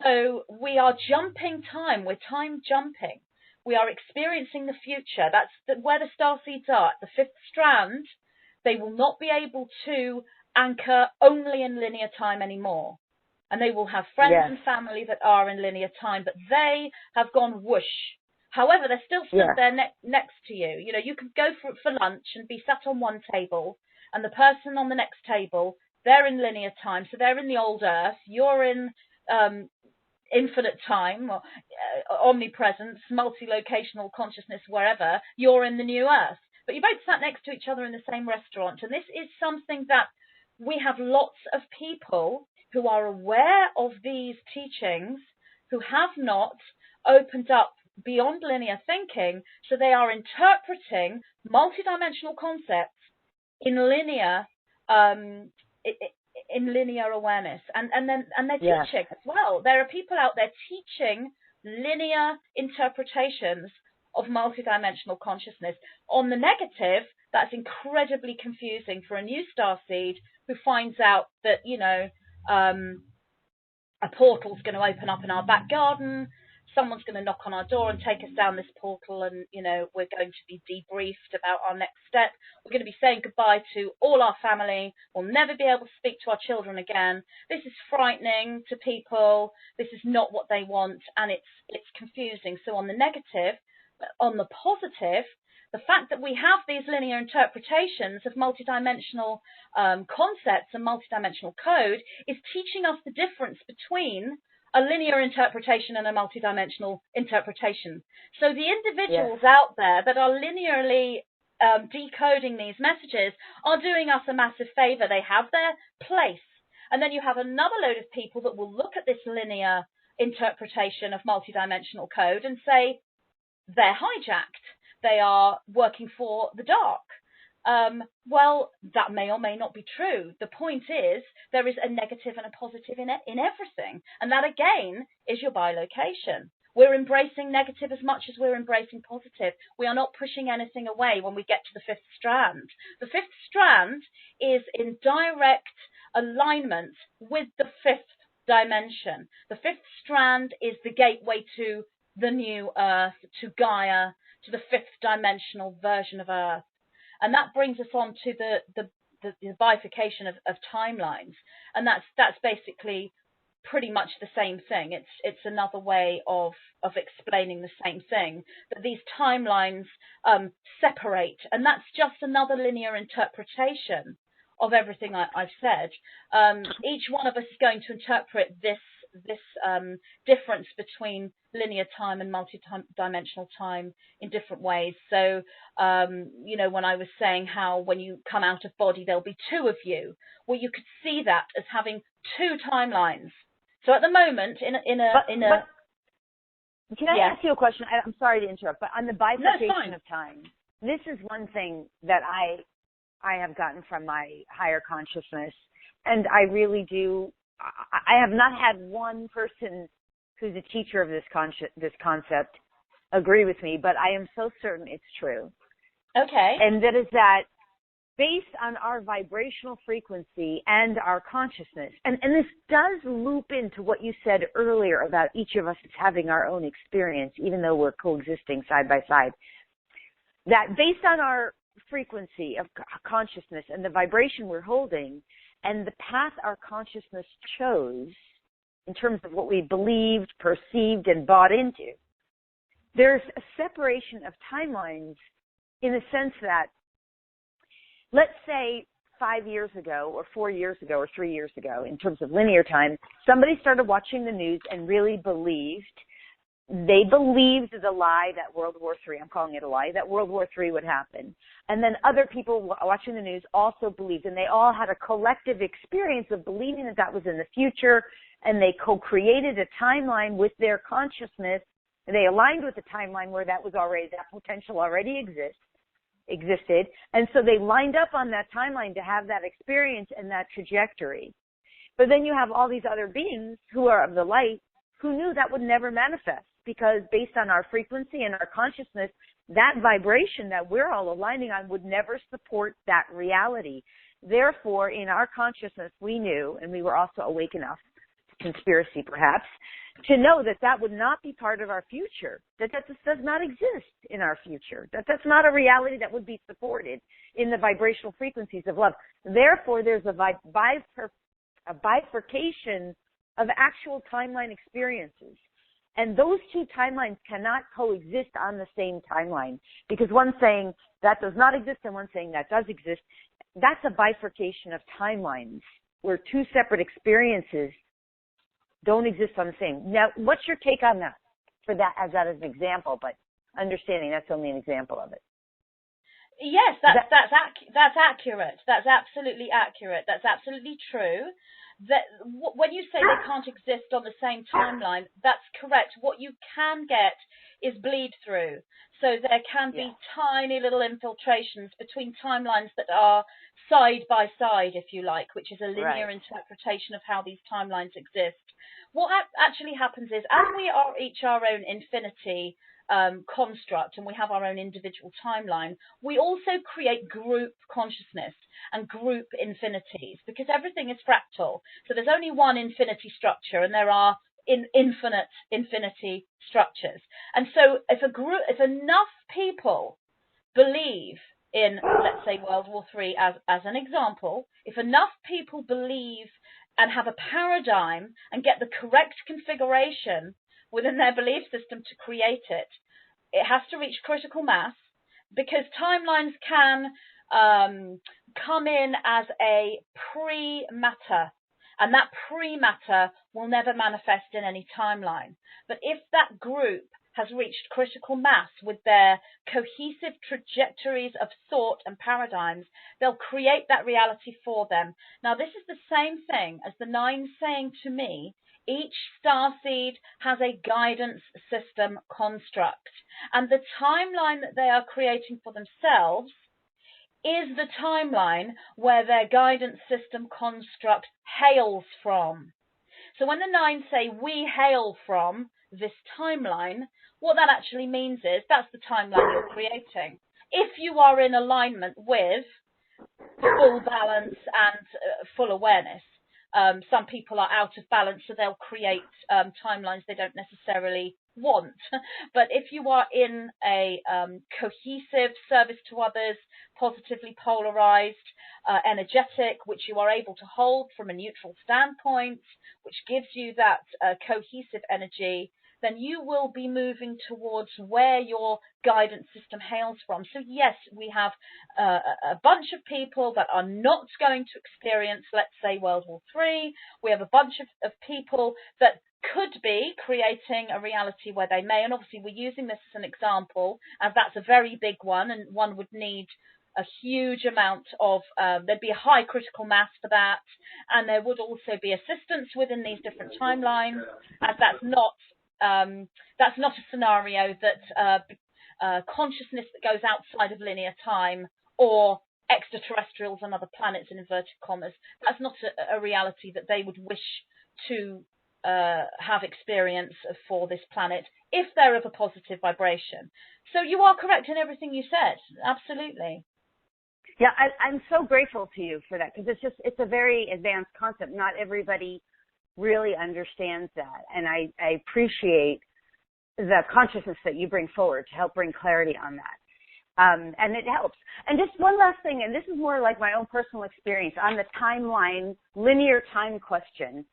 So we are jumping time. We're time jumping. We are experiencing the future. That's where the starseeds are. At the fifth strand, they will not be able to anchor only in linear time anymore. And they will have friends and family that are in linear time, but they have gone whoosh. However, they're still stood there next to you. You can go for lunch and be sat on one table, and the person on the next table, they're in linear time. So they're in the old earth. You're in infinite time, or omnipresence, multi-locational consciousness, wherever. You're in the new earth. But you both sat next to each other in the same restaurant. And this is something that we have lots of people who are aware of these teachings who have not opened up beyond linear thinking, so they are interpreting multidimensional concepts in linear awareness, and they're teaching as well. There are people out there teaching linear interpretations of multidimensional consciousness. On the negative, that's incredibly confusing for a new starseed who finds out that a portal's going to open up in our back garden. Someone's going to knock on our door and take us down this portal, and, we're going to be debriefed about our next step. We're going to be saying goodbye to all our family. We'll never be able to speak to our children again. This is frightening to people. This is not what they want, and it's confusing. So on the negative, on the positive, The fact that we have these linear interpretations of multidimensional concepts and multidimensional code is teaching us the difference between a linear interpretation and a multidimensional interpretation. So the individuals out there that are linearly decoding these messages are doing us a massive favor. They have their place. And then you have another load of people that will look at this linear interpretation of multidimensional code and say they're hijacked. They are working for the dark. Well, that may or may not be true. The point is there is a negative and a positive in everything. And that, again, is your bilocation. We're embracing negative as much as we're embracing positive. We are not pushing anything away when we get to the fifth strand. The fifth strand is in direct alignment with the fifth dimension. The fifth strand is the gateway to the new Earth, to Gaia, to the fifth dimensional version of Earth. And that brings us on to the bifurcation of timelines. And that's basically pretty much the same thing. It's another way of explaining the same thing, that these timelines separate. And that's just another linear interpretation of everything I've said. Each one of us is going to interpret this difference between linear time and multidimensional time in different ways. So, when I was saying how when you come out of body, there'll be two of you, well, you could see that as having two timelines. So at the moment, can I ask you a question? I'm sorry to interrupt, but on the bifurcation of time, this is one thing that I have gotten from my higher consciousness, and I really do. I have not had one person who's a teacher of this concept agree with me, but I am so certain it's true. Okay. And that is that based on our vibrational frequency and our consciousness, and this does loop into what you said earlier about each of us having our own experience, even though we're coexisting side by side, that based on our frequency of consciousness and the vibration we're holding and the path our consciousness chose in terms of what we believed, perceived, and bought into, there's a separation of timelines in the sense that, let's say 5 years ago or 4 years ago or 3 years ago, in terms of linear time, somebody started watching the news and really believed the lie that World War III, I'm calling it a lie, that World War III would happen. And then other people watching the news also believed, and they all had a collective experience of believing that that was in the future, and they co-created a timeline with their consciousness. They aligned with the timeline where that potential already existed. And so they lined up on that timeline to have that experience and that trajectory. But then you have all these other beings who are of the light who knew that would never manifest, because based on our frequency and our consciousness, that vibration that we're all aligning on would never support that reality. Therefore, in our consciousness, we knew, and we were also awake enough, conspiracy perhaps, to know that that would not be part of our future, that just does not exist in our future, that that's not a reality that would be supported in the vibrational frequencies of love. Therefore, there's a bifurcation of actual timeline experiences. And those two timelines cannot coexist on the same timeline, because one's saying that does not exist and one's saying that does exist. That's a bifurcation of timelines where two separate experiences don't exist on the same. Now, what's your take on that? For that as an example, but understanding that's only an example of it. Yes, that's accurate. That's absolutely accurate. That's absolutely true. That when you say they can't exist on the same timeline, that's correct. What you can get is bleed through. So there can be tiny little infiltrations between timelines that are side by side, if you like, which is a linear interpretation of how these timelines exist. What actually happens is, as we are each our own infinity construct and we have our own individual timeline, we also create group consciousness and group infinities, because everything is fractal. So there's only one infinity structure and there are infinite infinity structures. And so if enough people believe in, let's say, World War III as an example, if enough people believe and have a paradigm and get the correct configuration within their belief system to create it, it has to reach critical mass. because timelines can come in as a pre-matter, and that pre-matter will never manifest in any timeline. But if that group has reached critical mass with their cohesive trajectories of thought and paradigms, they'll create that reality for them. Now, this is the same thing as the nine saying to me, each starseed has a guidance system construct, and the timeline that they are creating for themselves is the timeline where their guidance system construct hails from. So when the nine say we hail from this timeline, what that actually means is that's the timeline you're creating. If you are in alignment with full balance and full awareness. Some people are out of balance, so they'll create timelines they don't necessarily want. But if you are in a cohesive service to others, positively polarized, energetic, which you are able to hold from a neutral standpoint, which gives you that cohesive energy, then you will be moving towards where your guidance system hails from. So yes, we have a bunch of people that are not going to experience, let's say, World War III. We have a bunch of people that could be creating a reality where they may, and obviously we're using this as an example, as that's a very big one, and one would need a huge amount of, there'd be a high critical mass for that, and there would also be assistance within these different timelines, as that's not a scenario that consciousness that goes outside of linear time or extraterrestrials and other planets in inverted commas, that's not a reality that they would wish to have experience for this planet if they're of a positive vibration. So you are correct in everything you said. Absolutely. Yeah, I'm so grateful to you for that, because it's a very advanced concept. Not everybody really understands that, and I appreciate the consciousness that you bring forward to help bring clarity on that. And it helps. And just one last thing, and this is more like my own personal experience on the timeline, linear time question.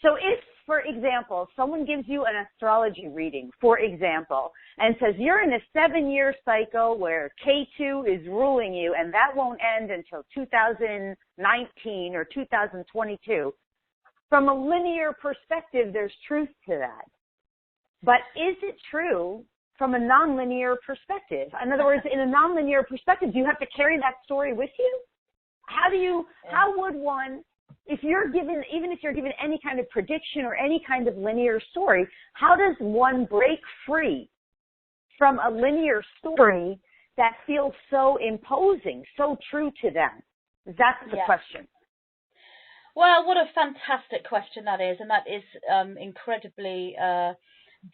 So if, for example, someone gives you an astrology reading, for example, and says you're in a 7-year cycle where K2 is ruling you, and that won't end until 2019 or 2022, from a linear perspective, there's truth to that. But is it true from a nonlinear perspective? In other words, in a nonlinear perspective, do you have to carry that story with you? How would one, even if you're given any kind of prediction or any kind of linear story, how does one break free from a linear story that feels so imposing, so true to them? That's the question. Well, what a fantastic question that is, and that is incredibly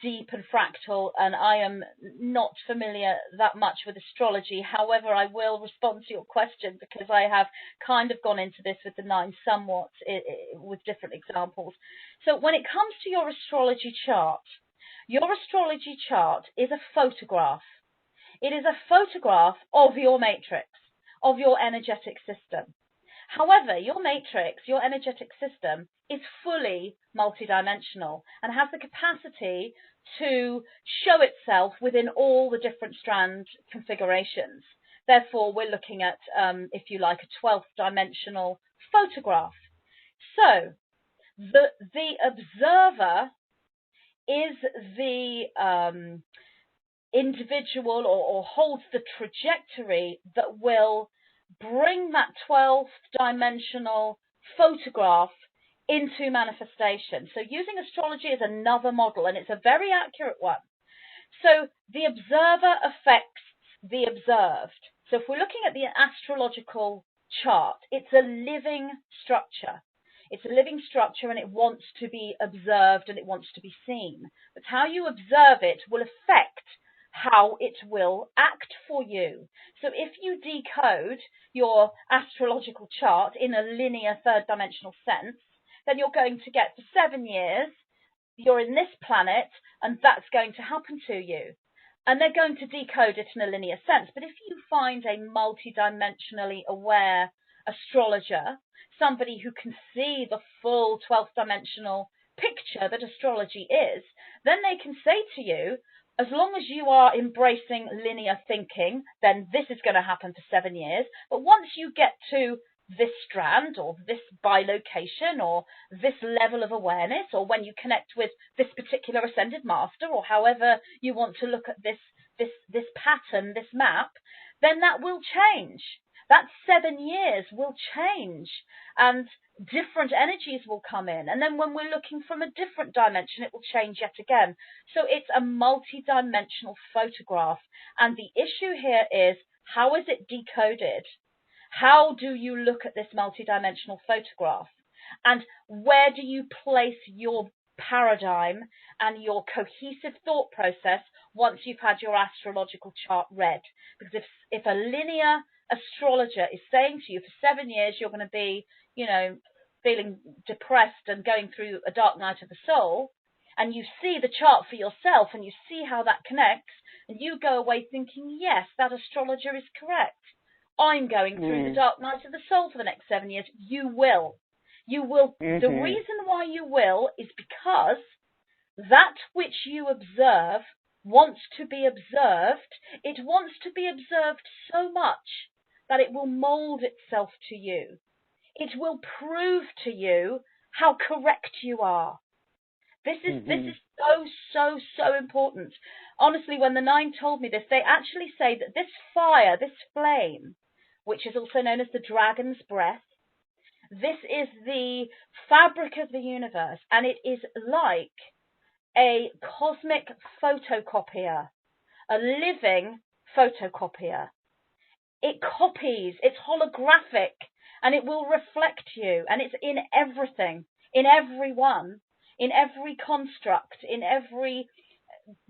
deep and fractal, and I am not familiar that much with astrology. However, I will respond to your question because I have kind of gone into this with the nine somewhat with different examples. So when it comes to your astrology chart is a photograph. It is a photograph of your matrix, of your energetic system. However, your matrix, your energetic system, is fully multidimensional and has the capacity to show itself within all the different strand configurations. Therefore, we're looking at, if you like, a 12th dimensional photograph. So, the observer is the individual or holds the trajectory that will bring that 12th dimensional photograph into manifestation. So using astrology is another model, and it's a very accurate one. So the observer affects the observed. So if we're looking at the astrological chart, it's a living structure. It's a living structure, and it wants to be observed and it wants to be seen. But how you observe it will affect how it will act for you. So if you decode your astrological chart in a linear third dimensional sense, then you're going to get for 7 years, you're in this planet, and that's going to happen to you. And they're going to decode it in a linear sense. But if you find a multidimensionally aware astrologer, somebody who can see the full 12th dimensional picture that astrology is, then they can say to you, as long as you are embracing linear thinking, then this is going to happen for 7 years. But once you get to this strand or this bilocation or this level of awareness, or when you connect with this particular ascended master, or however you want to look at this pattern, this map, then that will change. That 7 years will change, and different energies will come in. And then when we're looking from a different dimension, it will change yet again. So it's a multi-dimensional photograph. And the issue here is, how is it decoded? How do you look at this multi-dimensional photograph? And where do you place your paradigm and your cohesive thought process once you've had your astrological chart read? Because if a linear astrologer is saying to you for 7 years you're going to be, feeling depressed and going through a dark night of the soul, and you see the chart for yourself and you see how that connects, and you go away thinking, yes, that astrologer is correct. I'm going through the dark night of the soul for the next 7 years. You will. The reason why you will is because that which you observe wants to be observed. It wants to be observed so much that it will mold itself to you. It will prove to you how correct you are. This is so important. Honestly, when the Nine told me this, they actually say that this fire, this flame, which is also known as the dragon's breath, this is the fabric of the universe, and it is like a cosmic photocopier, a living photocopier. It copies, it's holographic, and it will reflect you, and it's in everything, in everyone, in every construct, in every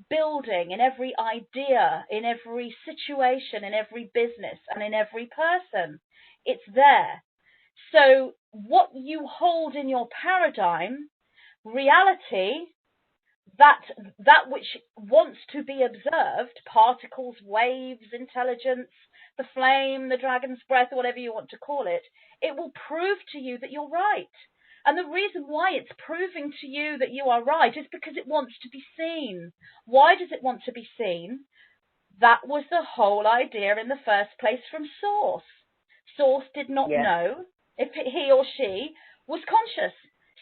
building, in every idea, in every situation, in every business, and in every person. It's there. So what you hold in your paradigm, reality, that which wants to be observed, particles, waves, intelligence, the flame, the dragon's breath, whatever you want to call it, it will prove to you that you're right. And the reason why it's proving to you that you are right is because it wants to be seen. Why does it want to be seen? That was the whole idea in the first place from Source. Source did not know if he or she was conscious.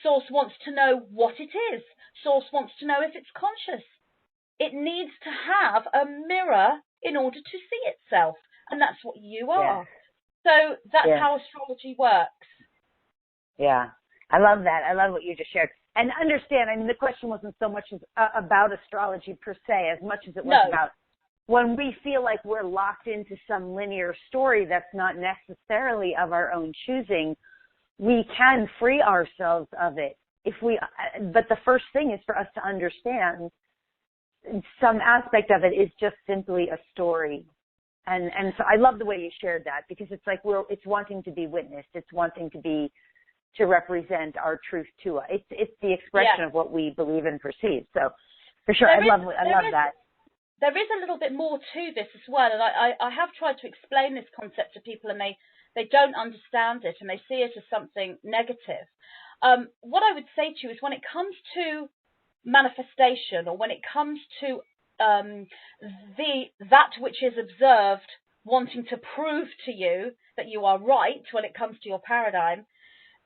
Source wants to know what it is. Source wants to know if it's conscious. It needs to have a mirror in order to see itself. And that's what you are. So that's how astrology works. Yeah. I love that. I love what you just shared. And understand, I mean, the question wasn't so much about astrology per se as much as it was about when we feel like we're locked into some linear story that's not necessarily of our own choosing, we can free ourselves of it. But the first thing is for us to understand some aspect of it is just simply a story. And so I love the way you shared that, because it's like it's wanting to be witnessed. It's wanting to represent our truth to us. It's the expression of what we believe and perceive. So for sure, I love that. There is a little bit more to this as well, and I have tried to explain this concept to people, and they don't understand it, and they see it as something negative. What I would say to you is, when it comes to manifestation, or when it comes to that which is observed wanting to prove to you that you are right when it comes to your paradigm,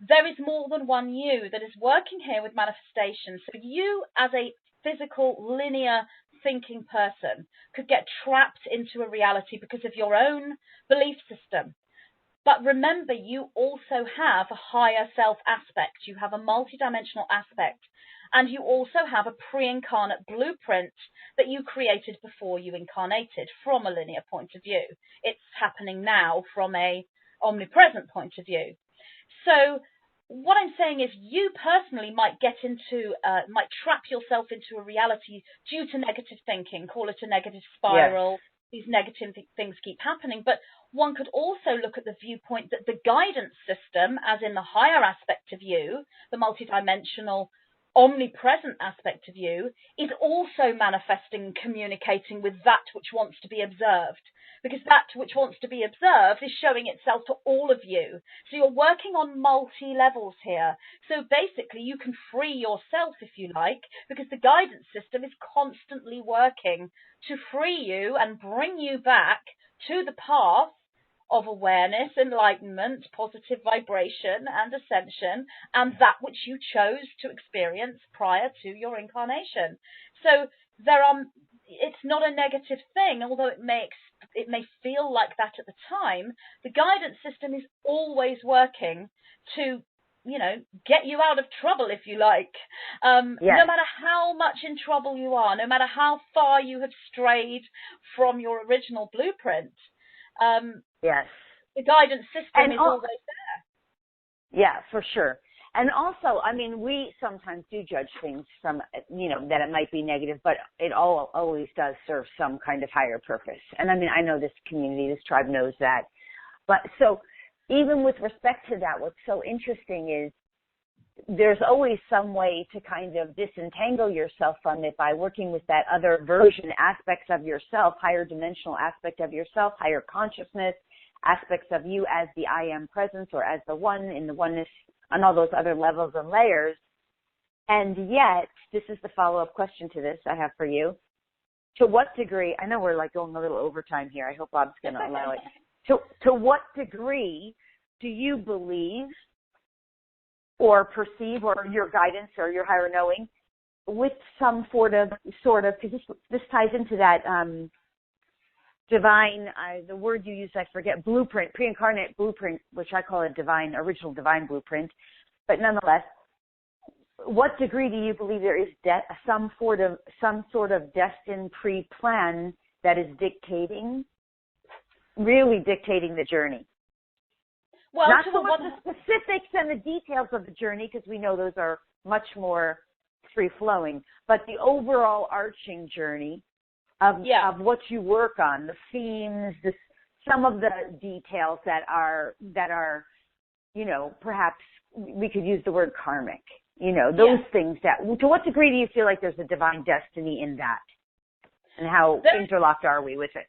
there is more than one you that is working here with manifestation. So you, as a physical, linear thinking person, could get trapped into a reality because of your own belief system. But remember, you also have a higher self aspect. You have a multidimensional aspect. And you also have a pre-incarnate blueprint that you created before you incarnated from a linear point of view. It's happening now from a omnipresent point of view. So what I'm saying is, you personally might might trap yourself into a reality due to negative thinking, call it a negative spiral. These negative things keep happening. But one could also look at the viewpoint that the guidance system, as in the higher aspect of you, the multidimensional, omnipresent aspect of you, is also manifesting and communicating with that which wants to be observed. because that which wants to be observed is showing itself to all of you. So you're working on multi-levels here. So basically you can free yourself, if you like, because the guidance system is constantly working to free you and bring you back to the path of awareness, enlightenment, positive vibration and ascension, and that which you chose to experience prior to your incarnation. So it's not a negative thing, although it may feel like that at the time. The guidance system is always working to, get you out of trouble, if you like. Yes. No matter how much in trouble you are, no matter how far you have strayed from your original blueprint, yes, the guidance system is always there. Yeah, for sure. And also, I mean, we sometimes do judge things from, that it might be negative, but it always does serve some kind of higher purpose. And I mean, I know this community, this tribe knows that. But so even with respect to that, what's so interesting is there's always some way to kind of disentangle yourself from it by working with that other version, aspects of yourself, higher dimensional aspect of yourself, higher consciousness, aspects of you as the I am presence or as the one in the oneness on all those other levels and layers. And yet, this is the follow-up question to this I have for you. To what degree, I know we're like going a little overtime here. I hope Bob's going to allow it. To what degree do you believe or perceive, or your guidance or your higher knowing, with some sort of, because this ties into that divine, the word you used, I forget, blueprint, pre-incarnate blueprint, which I call a original divine blueprint. But nonetheless, what degree do you believe there is some sort of destined pre-plan that is really dictating the journey? Well, not so much the specifics and the details of the journey, because we know those are much more free-flowing, but the overall arching journey of what you work on, the themes, some of the details that are perhaps we could use the word karmic, those things to what degree do you feel like there's a divine destiny in that, and how interlocked are we with it?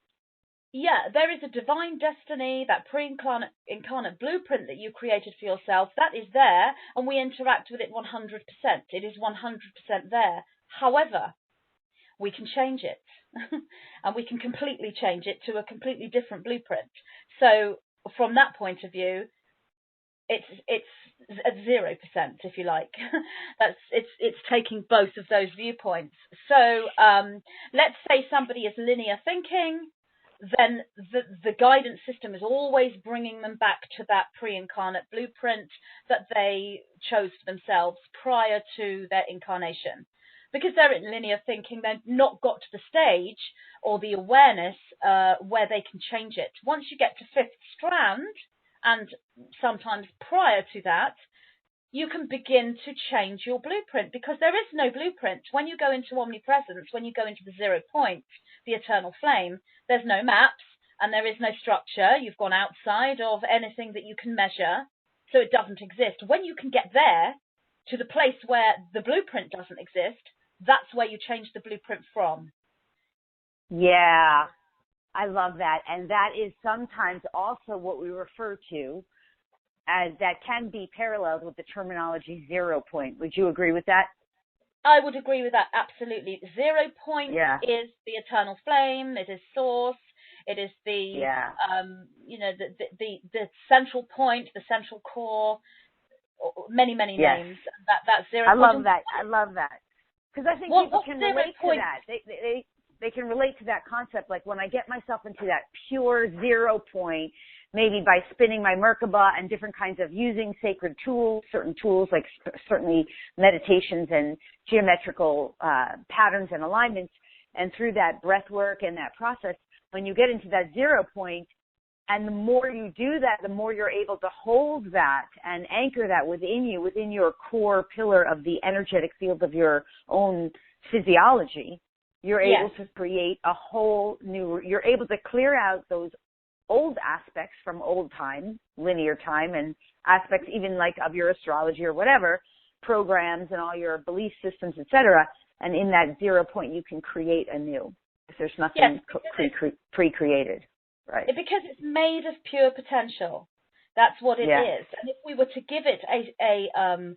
Yeah, there is a divine destiny, that pre-incarnate blueprint that you created for yourself, that is there, and we interact with it 100%. It is 100% there. However, we can change it, and we can completely change it to a completely different blueprint. So from that point of view, it's at 0%, if you like. It's taking both of those viewpoints. So let's say somebody is linear thinking, then the guidance system is always bringing them back to that pre-incarnate blueprint that they chose for themselves prior to their incarnation. Because they're in linear thinking, they've not got to the stage or the awareness where they can change it. Once you get to fifth strand, and sometimes prior to that, you can begin to change your blueprint, because there is no blueprint. When you go into omnipresence, when you go into the 0 point, the eternal flame, there's no maps and there is no structure. You've gone outside of anything that you can measure, so it doesn't exist. When you can get there to the place where the blueprint doesn't exist, that's where you change the blueprint from. Yeah, I love that. And that is sometimes also what we refer to as, that can be paralleled with the terminology 0 point. Would you agree with that? I would agree with that, absolutely. 0 point is the eternal flame, it is source, it is the the central point, the central core, many names. That's 0 point. I love that. Because I think people can relate to that. They can relate to that concept. Like when I get myself into that pure 0 point, maybe by spinning my Merkaba and different kinds of using sacred tools, certain tools like certainly meditations and geometrical patterns and alignments, and through that breath work and that process, when you get into that 0 point, and the more you do that, the more you're able to hold that and anchor that within you, within your core pillar of the energetic field of your own physiology, you're able to create a whole new, you're able to clear out those old aspects from old time, linear time, and aspects even like of your astrology or whatever, programs and all your belief systems, etc. And in that 0 point, you can create anew if there's nothing pre-created. Right. Because it's made of pure potential. That's what it is. And if we were to give it a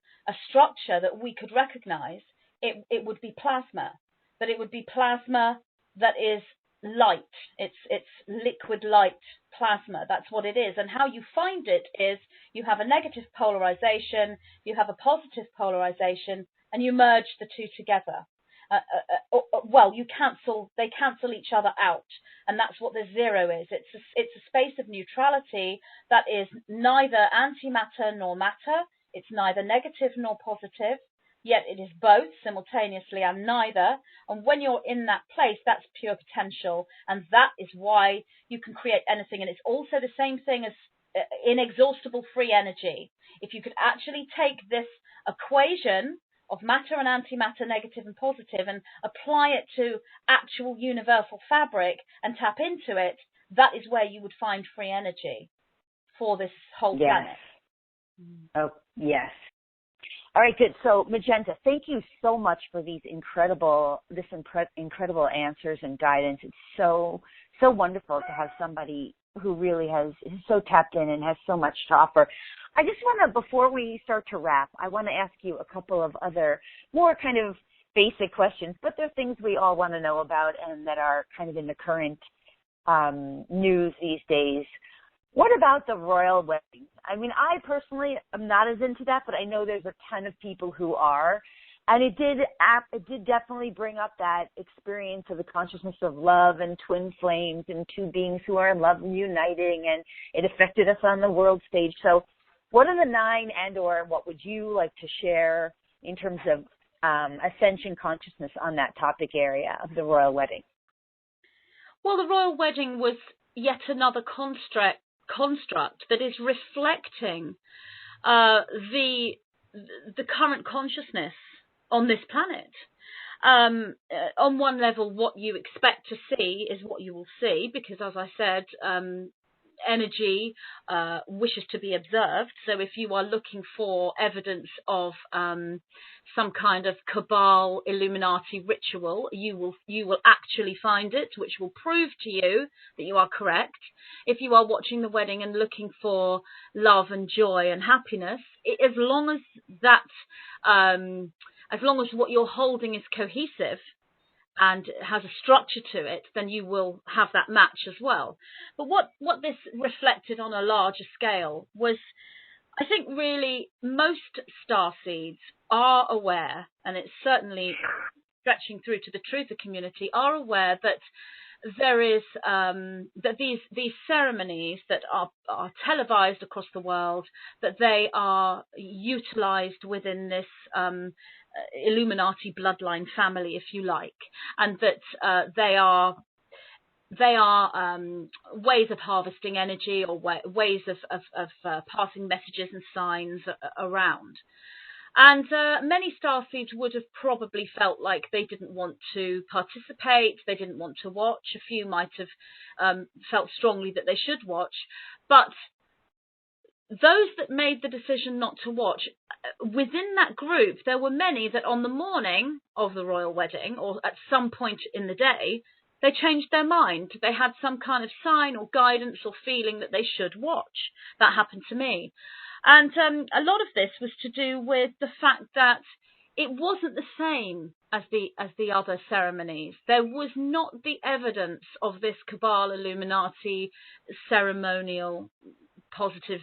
structure that we could recognize, it would be plasma. But it would be plasma that is light. It's liquid light plasma. That's what it is. And how you find it is you have a negative polarization, you have a positive polarization, and you merge the two together. Well, they cancel each other out, and that's what the zero is. It's a space of neutrality that is neither antimatter nor matter. It's neither negative nor positive, yet it is both simultaneously and neither. And when you're in that place, that's pure potential, and that is why you can create anything. And it's also the same thing as inexhaustible free energy. If you could actually take this equation of matter and antimatter, negative and positive, and apply it to actual universal fabric and tap into it, that is where you would find free energy for this whole planet. Oh, yes. All right, good. So, Magenta, thank you so much for these incredible incredible answers and guidance. It's so wonderful to have somebody who really is so tapped in and has so much to offer. I just want to, before we start to wrap, I want to ask you a couple of other more kind of basic questions, but they're things we all want to know about and that are kind of in the current news these days. What about the royal wedding? I mean, I personally am not as into that, but I know there's a ton of people who are. And it did definitely bring up that experience of the consciousness of love and twin flames and two beings who are in love and uniting, and it affected us on the world stage. So what are the 9 and/or what would you like to share in terms of ascension consciousness on that topic area of the royal wedding? Well, the royal wedding was yet another construct that is reflecting the current consciousness on this planet. On one level, what you expect to see is what you will see, because, as I said, energy wishes to be observed. So if you are looking for evidence of some kind of cabal Illuminati ritual, you will actually find it, which will prove to you that you are correct. If you are watching the wedding and looking for love and joy and happiness, as long as what you're holding is cohesive and has a structure to it, then you will have that match as well. But what this reflected on a larger scale was, I think, really most starseeds are aware, and it's certainly stretching through to the truther community, are aware that there is that these ceremonies that are televised across the world, that they are utilized within this Illuminati bloodline family, if you like, and that they are ways of harvesting energy, or ways of passing messages and signs around. And many starseeds would have probably felt like they didn't want to participate, they didn't want to watch. A few might have felt strongly that they should watch. But those that made the decision not to watch, within that group, there were many that on the morning of the royal wedding, or at some point in the day, they changed their mind. They had some kind of sign or guidance or feeling that they should watch. That happened to me. And a lot of this was to do with the fact that it wasn't the same as the other ceremonies. There was not the evidence of this cabal Illuminati ceremonial negative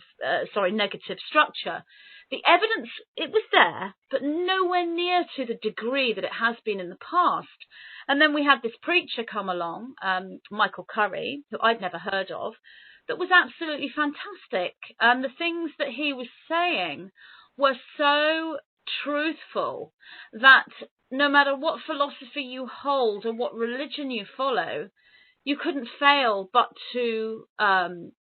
structure. The evidence, it was there, but nowhere near to the degree that it has been in the past. And then we had this preacher come along, Michael Curry, who I'd never heard of, that was absolutely fantastic. And the things that he was saying were so truthful that no matter what philosophy you hold or what religion you follow, you couldn't fail but to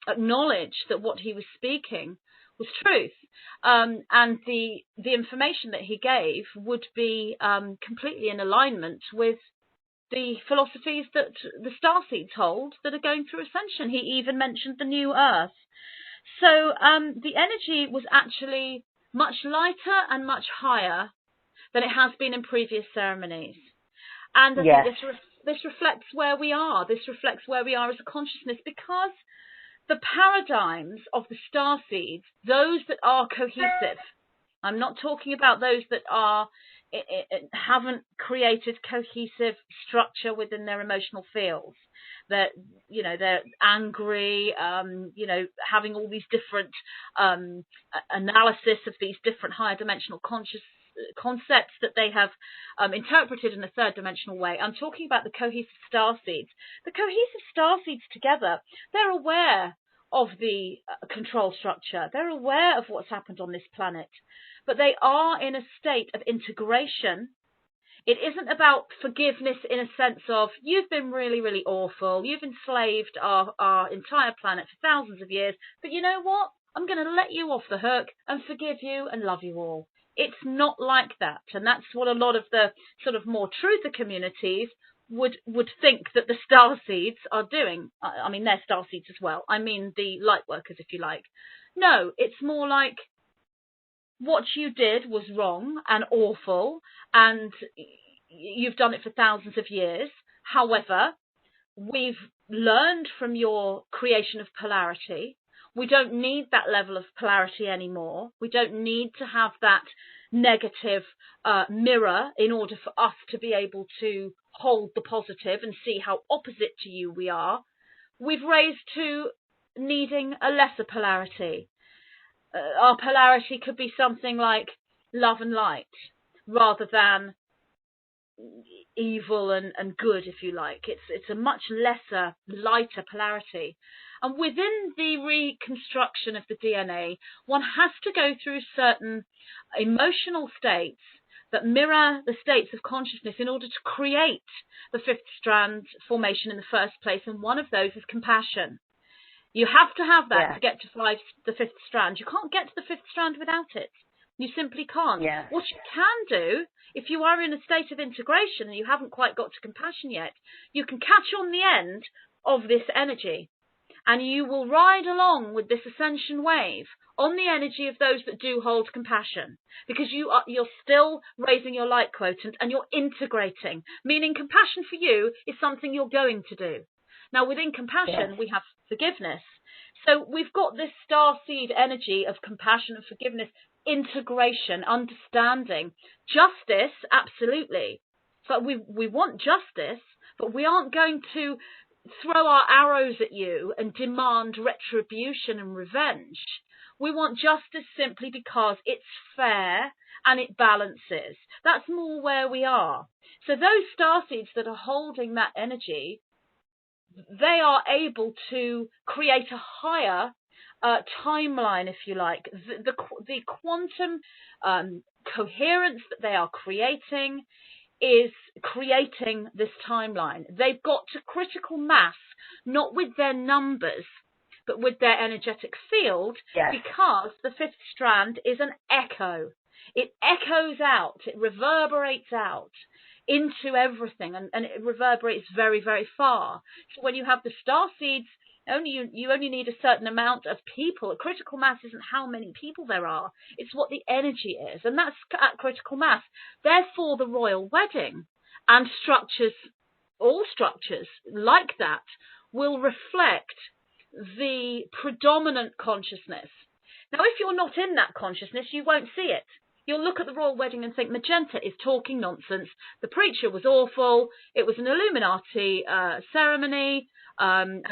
acknowledge that what he was speaking was truth. And the information that he gave would be completely in alignment with the philosophies that the starseeds hold that are going through ascension. He even mentioned the new earth. So the energy was actually much lighter and much higher than it has been in previous ceremonies. And I think this this reflects where we are. This reflects where we are as a consciousness, because the paradigms of the star seeds, those that are cohesive, I'm not talking about those that are haven't created cohesive structure within their emotional fields. They're angry, having all these different analysis of these different higher dimensional concepts that they have interpreted in a third dimensional way. I'm talking about the cohesive star seeds. The cohesive star seeds together, they're aware of the control structure. They're aware of what's happened on this planet, but they are in a state of integration. It isn't about forgiveness in a sense of, you've been really, really awful, you've enslaved our entire planet for thousands of years, but you know what? I'm going to let you off the hook and forgive you and love you all. It's not like that. And that's what a lot of the sort of more truther communities would think that the star seeds are doing. I mean, they're star seeds as well. I mean, the light workers, if you like. No, it's more like, what you did was wrong and awful, and you've done it for thousands of years. However, we've learned from your creation of polarity. We don't need that level of polarity anymore. We don't need to have that negative mirror in order for us to be able to hold the positive and see how opposite to you we are. We've raised to needing a lesser polarity. Our polarity could be something like love and light, rather than evil and good, if you like. It's a much lesser, lighter polarity. And within the reconstruction of the DNA, one has to go through certain emotional states that mirror the states of consciousness in order to create the fifth strand formation in the first place. And one of those is compassion. You have to have that to get to the fifth strand. You can't get to the fifth strand without it. You simply can't. Yeah. What you can do, if you are in a state of integration and you haven't quite got to compassion yet, you can catch on the end of this energy, and you will ride along with this ascension wave on the energy of those that do hold compassion, because you're still raising your light quotient and you're integrating, meaning compassion for you is something you're going to do. Now, within compassion, we have forgiveness. So we've got this star seed energy of compassion and forgiveness, integration, understanding, justice, absolutely. So we want justice, but we aren't going to throw our arrows at you and demand retribution and revenge. We want justice simply because it's fair and it balances. That's more where we are. So those star seeds that are holding that energy, they are able to create a higher timeline, if you like. The quantum coherence that they are creating is creating this timeline. They've got to critical mass, not with their numbers, but with their energetic field, because the fifth strand is an echo. It echoes out, it reverberates out into everything, and it reverberates very, very far. So when you have the star seeds, you only need a certain amount of people. A critical mass isn't how many people there are, it's what the energy is, and that's at critical mass. Therefore, the royal wedding and structures, all structures like that, will reflect the predominant consciousness. Now, if you're not in that consciousness, you won't see it. You'll look at the royal wedding and think, Magenta is talking nonsense. The preacher was awful. It was an Illuminati ceremony. And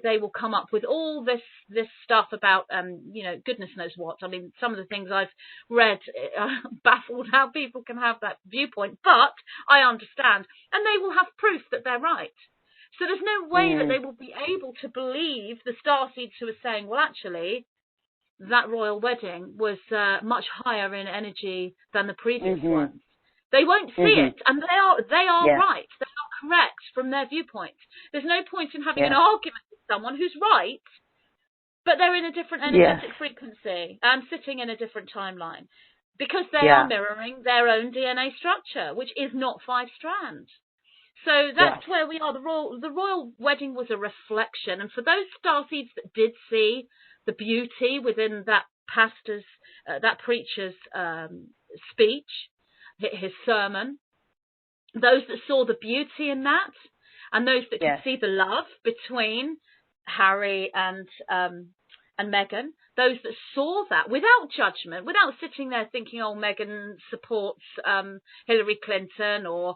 they will come up with all this stuff about, goodness knows what. I mean, some of the things I've read baffled how people can have that viewpoint. But I understand. And they will have proof that they're right. So there's no way that they will be able to believe the starseeds who are saying, well, actually, that royal wedding was much higher in energy than the previous ones. They won't see it, and they are right. They are correct from their viewpoint. There's no point in having an argument with someone who's right, but they're in a different energetic frequency and sitting in a different timeline, because they are mirroring their own DNA structure, which is not 5 strands. So that's where we are. The royal wedding was a reflection, and for those starseeds that did see the beauty within that pastor's, that preacher's speech, his sermon, those that saw the beauty in that, and those that could Yes. see the love between Harry and Meghan, those that saw that without judgment, without sitting there thinking, oh, Meghan supports Hillary Clinton, or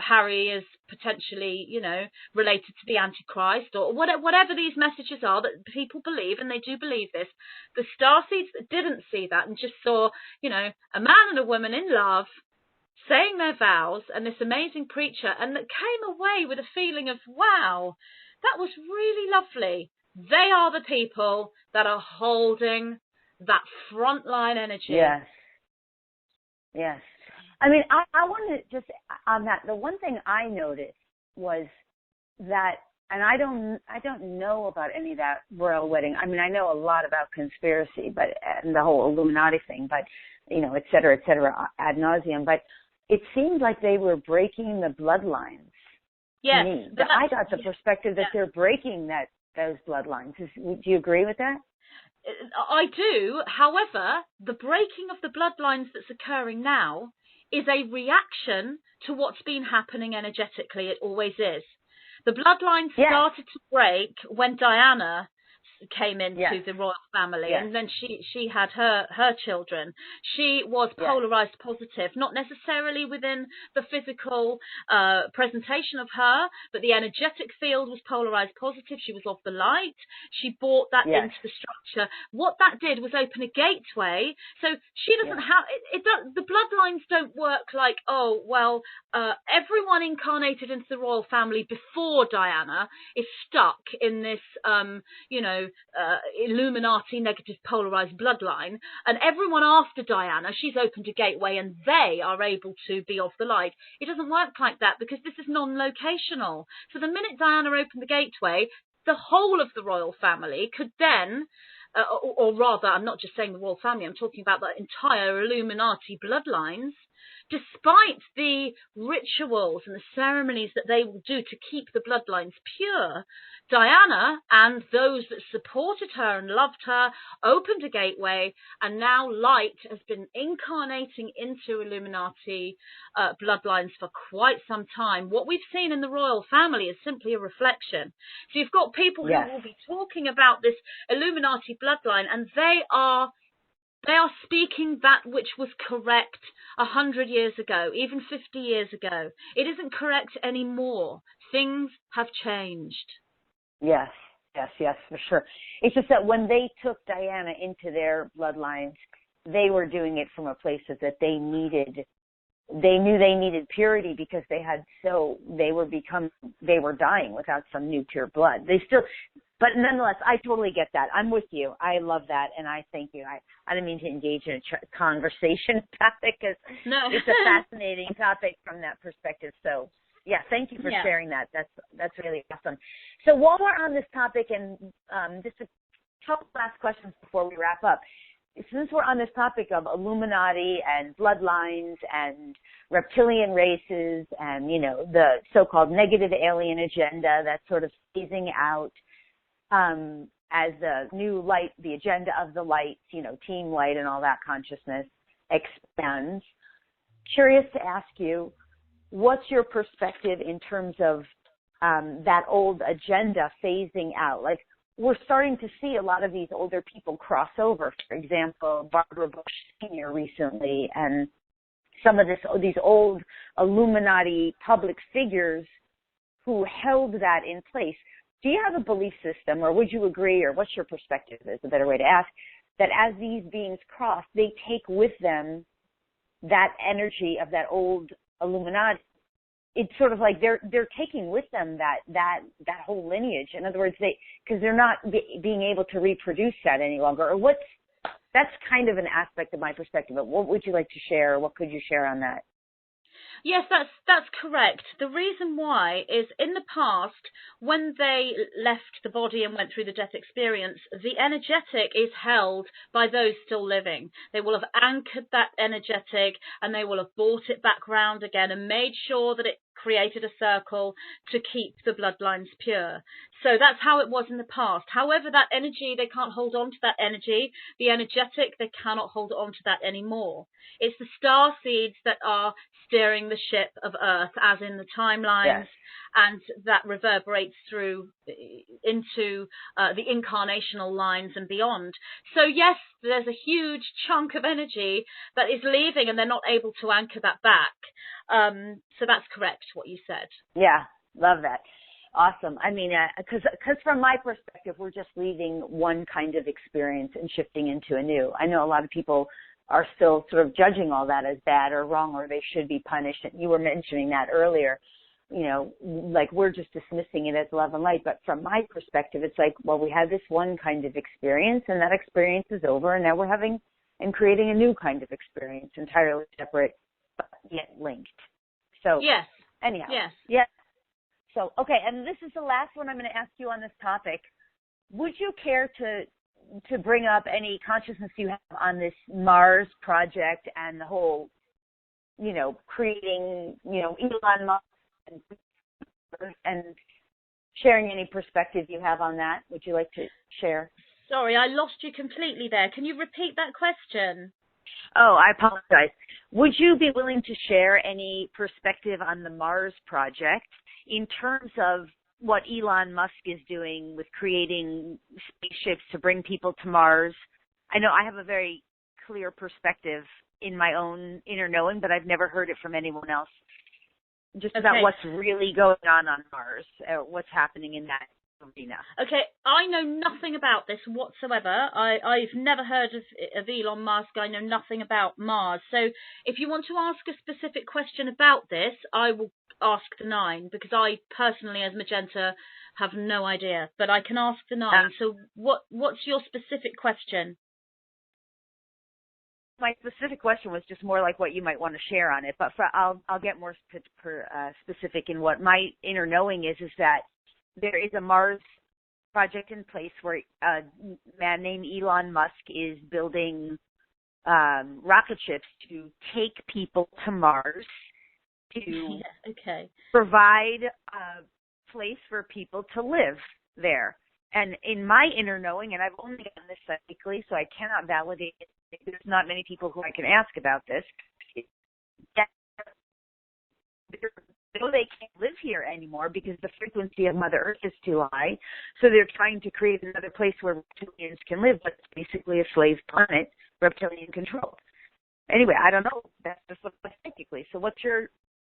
Harry is potentially, you know, related to the Antichrist, or whatever these messages are that people believe, and they do believe this. The starseeds that didn't see that and just saw, you know, a man and a woman in love, saying their vows, and this amazing preacher, and that came away with a feeling of, wow, that was really lovely. They are the people that are holding that frontline energy. Yes. Yes. I mean, I want to just, on that, the one thing I noticed was that, and I don't know about any of that royal wedding. I mean, I know a lot about conspiracy, but, and the whole Illuminati thing, but, you know, et cetera, ad nauseum. But it seemed like they were breaking the bloodlines. Yes. To me. I got the perspective that they're breaking those bloodlines. Do you agree with that? I do. However, the breaking of the bloodlines that's occurring now is a reaction to what's been happening energetically. It always is. The bloodlines started to break when Diana came into the royal family, and then she had her children. She was polarized positive, not necessarily within the physical presentation of her, but the energetic field was polarized positive. She was of the light. She brought that into the structure. What that did was open a gateway. So she doesn't have the bloodlines don't work like, oh well, everyone incarnated into the royal family before Diana is stuck in this Illuminati negative polarized bloodline, and everyone after Diana, she's opened a gateway and they are able to be of the light. It doesn't work like that, because this is non-locational. So the minute Diana opened the gateway, the whole of the royal family could then, or rather, I'm not just saying the royal family, I'm talking about the entire Illuminati bloodlines, despite the rituals and the ceremonies that they will do to keep the bloodlines pure, Diana and those that supported her and loved her opened a gateway, and now light has been incarnating into Illuminati bloodlines for quite some time. What we've seen in the royal family is simply a reflection. So you've got people who will be talking about this Illuminati bloodline, and they are speaking that which was correct 100 years ago, even 50 years ago. It isn't correct anymore. Things have changed. Yes, for sure. It's just that when they took Diana into their bloodlines, they were doing it from a place that they knew they needed purity, because they were dying without some new pure blood. But nonetheless, I totally get that. I'm with you. I love that, and I thank you. I didn't mean to engage in a conversation topic, because it's a fascinating topic from that perspective. So, yeah, thank you for sharing that. That's really awesome. So while we're on this topic, and just a couple last questions before we wrap up. Since we're on this topic of Illuminati and bloodlines and reptilian races and, you know, the so-called negative alien agenda that's sort of phasing out as the new light, the agenda of the light, you know, team light and all that consciousness expands. Curious to ask you, what's your perspective in terms of that old agenda phasing out? Like, we're starting to see a lot of these older people cross over. For example, Barbara Bush Sr. recently, and some of these old Illuminati public figures who held that in place. Do you have a belief system, or would you agree, or what's your perspective is a better way to ask, that as these beings cross, they take with them that energy of that old Illuminati? It's sort of like they're taking with them that whole lineage. In other words, because they're not being able to reproduce that any longer. Or that's kind of an aspect of my perspective. But what would you like to share? Or what could you share on that? Yes, that's correct. The reason why is, in the past, when they left the body and went through the death experience, the energetic is held by those still living. They will have anchored that energetic, and they will have brought it back round again and made sure that it created a circle to keep the bloodlines pure. So that's how it was in the past. However, that energy, they can't hold on to that energy. The energetic, they cannot hold on to that anymore. It's the star seeds that are steering the ship of Earth, as in the timelines, and that reverberates through into the incarnational lines and beyond. So yes, there's a huge chunk of energy that is leaving, and they're not able to anchor that back. So that's correct, what you said. Yeah, love that. Awesome. I mean, because from my perspective, we're just leaving one kind of experience and shifting into a new. I know a lot of people are still sort of judging all that as bad or wrong, or they should be punished. And you were mentioning that earlier, you know, like we're just dismissing it as love and light. But from my perspective, it's like, well, we had this one kind of experience, and that experience is over, and now we're having and creating a new kind of experience, entirely separate, but yet linked. So yes. Anyhow. Yes. Yes. So, okay, and this is the last one I'm going to ask you on this topic. Would you care to bring up any consciousness you have on this Mars project and the whole, you know, creating, you know, Elon Musk and sharing any perspective you have on that? Would you like to share? Sorry, I lost you completely there. Can you repeat that question? Oh, I apologize. Would you be willing to share any perspective on the Mars project in terms of what Elon Musk is doing with creating spaceships to bring people to Mars? I know I have a very clear perspective in my own inner knowing, but I've never heard it from anyone else. Just about what's really going on Mars, what's happening in that arena. Okay, I know nothing about this whatsoever. I've never heard of Elon Musk. I know nothing about Mars. So if you want to ask a specific question about this, I will ask the 9, because I personally, as Magenta, have no idea. But I can ask the 9. So what's your specific question? My specific question was just more like what you might want to share on it. But I'll get more specific in what my inner knowing is that there is a Mars project in place where a man named Elon Musk is building rocket ships to take people to Mars to provide a place for people to live there. And in my inner knowing, and I've only done this psychically, so I cannot validate it. There's not many people who I can ask about this. They can't live here anymore because the frequency of Mother Earth is too high. So they're trying to create another place where reptilians can live, but it's basically a slave planet, reptilian controlled. Anyway, I don't know. That's just what psychically. So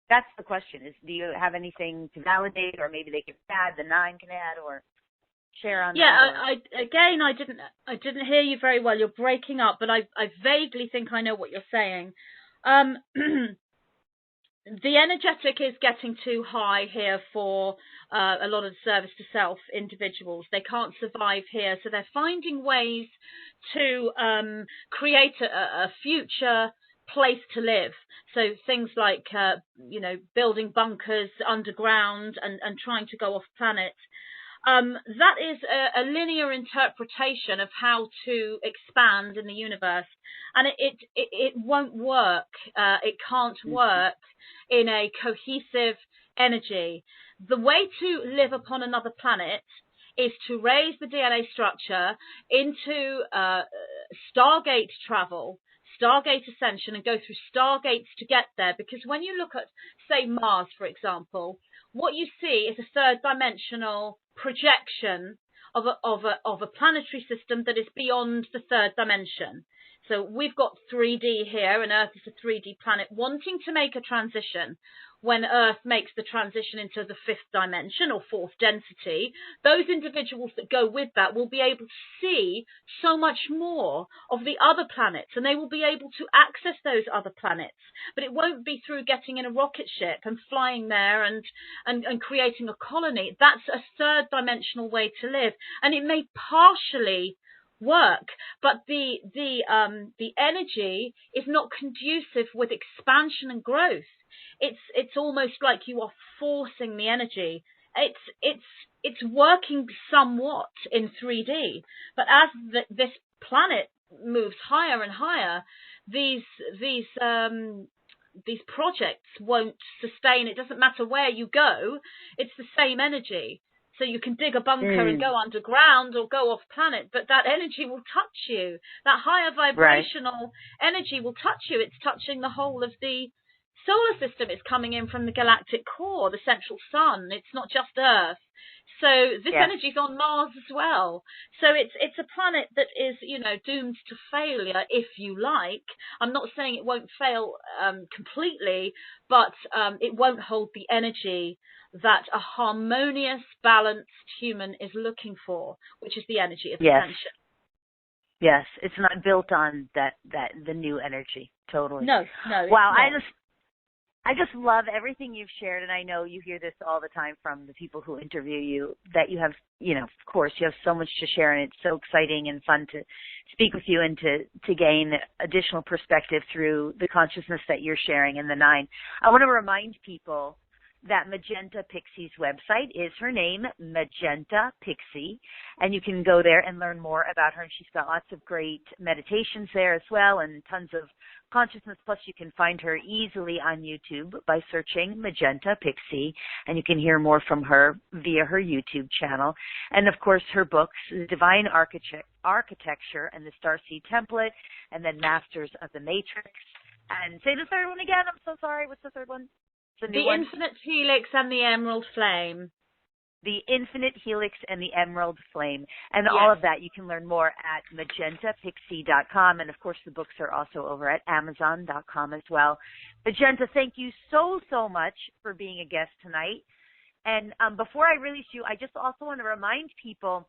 that's the question is, do you have anything to validate, or maybe they can add, the 9 can add, or share on that? Yeah, I didn't hear you very well. You're breaking up, but I vaguely think I know what you're saying. The energetic is getting too high here for a lot of service to self individuals. They can't survive here, so they're finding ways to create a future place to live. So things like, building bunkers underground and trying to go off planet. That is a linear interpretation of how to expand in the universe, and it won't work. It can't work in a cohesive energy. The way to live upon another planet is to raise the DNA structure into Stargate travel, Stargate Ascension, and go through Stargates to get there. Because when you look at, say, Mars, for example, what you see is a third-dimensional projection of a planetary system that is beyond the third dimension. So we've got 3D here, and Earth is a 3D planet wanting to make a transition. When Earth makes the transition into the 5th dimension or 4th density, those individuals that go with that will be able to see so much more of the other planets, and they will be able to access those other planets. But it won't be through getting in a rocket ship and flying there and creating a colony. That's a third dimensional way to live, and it may partially work, but the energy is not conducive with expansion and growth. It's almost like you are forcing the energy. It's working somewhat in 3D, but as this planet moves higher and higher, these projects won't sustain. It doesn't matter where you go; it's the same energy. So you can dig a bunker and go underground or go off planet, but that energy will touch you. That higher vibrational energy will touch you. It's touching the whole of the solar system. It's coming in from the galactic core, the central sun. It's not just Earth. So this energy is on Mars as well. So it's a planet that is, you know, doomed to failure, if you like. I'm not saying it won't fail completely, but it won't hold the energy that a harmonious, balanced human is looking for, which is the energy of ascension. Yes, it's not built on the new energy. Totally. No. Wow, I just love everything you've shared, and I know you hear this all the time from the people who interview you, that you have, you know, of course, you have so much to share, and it's so exciting and fun to speak with you and to gain additional perspective through the consciousness that you're sharing in the 9. I want to remind people that Magenta Pixie's website is her name, Magenta Pixie, and you can go there and learn more about her. And she's got lots of great meditations there as well, and tons of consciousness. Plus, you can find her easily on YouTube by searching Magenta Pixie, and you can hear more from her via her YouTube channel. And of course, her books, The Divine Architecture and the Starseed Template, and then Masters of the Matrix. And say the third one again. I'm so sorry. What's the third one? The Infinite Helix and the Emerald Flame. The Infinite Helix and the Emerald Flame. And all of that you can learn more at magentapixie.com. And, of course, the books are also over at amazon.com as well. Magenta, thank you so, so much for being a guest tonight. And before I release you, I just also want to remind people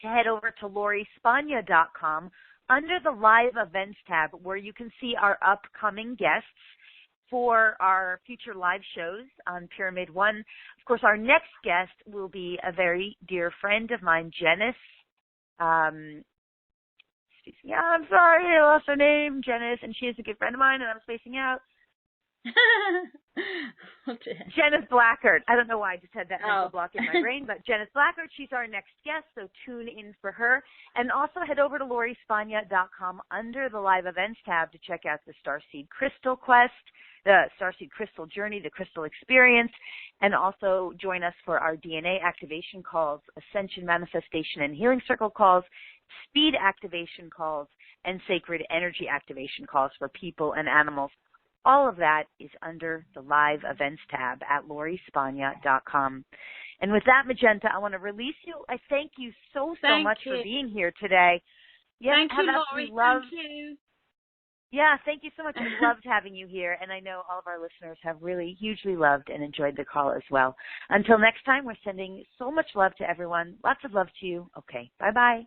to head over to lorispagna.com under the Live Events tab, where you can see our upcoming guests for our future live shows on Pyramid One. Of course, our next guest will be a very dear friend of mine, Janice. I'm sorry, I lost her name, Janice, and she is a good friend of mine, and I'm spacing out. Janice Blackard. I don't know why I just had that mental block in my brain, but Janice Blackard, she's our next guest, so tune in for her. And also head over to lorispagna.com under the Live Events tab to check out the Starseed Crystal Quest, the Starseed Crystal Journey, the Crystal Experience, and also join us for our DNA activation calls, Ascension Manifestation and Healing Circle calls, Speed Activation calls, and Sacred Energy Activation calls for people and animals. All of that is under the Live Events tab at lorispagna.com. And with that, Magenta, I want to release you. I thank you so much for being here today. Yeah, thank you, Lori. Thank you. Yeah, thank you so much. I loved having you here, and I know all of our listeners have really hugely loved and enjoyed the call as well. Until next time, we're sending so much love to everyone. Lots of love to you. Okay, bye-bye.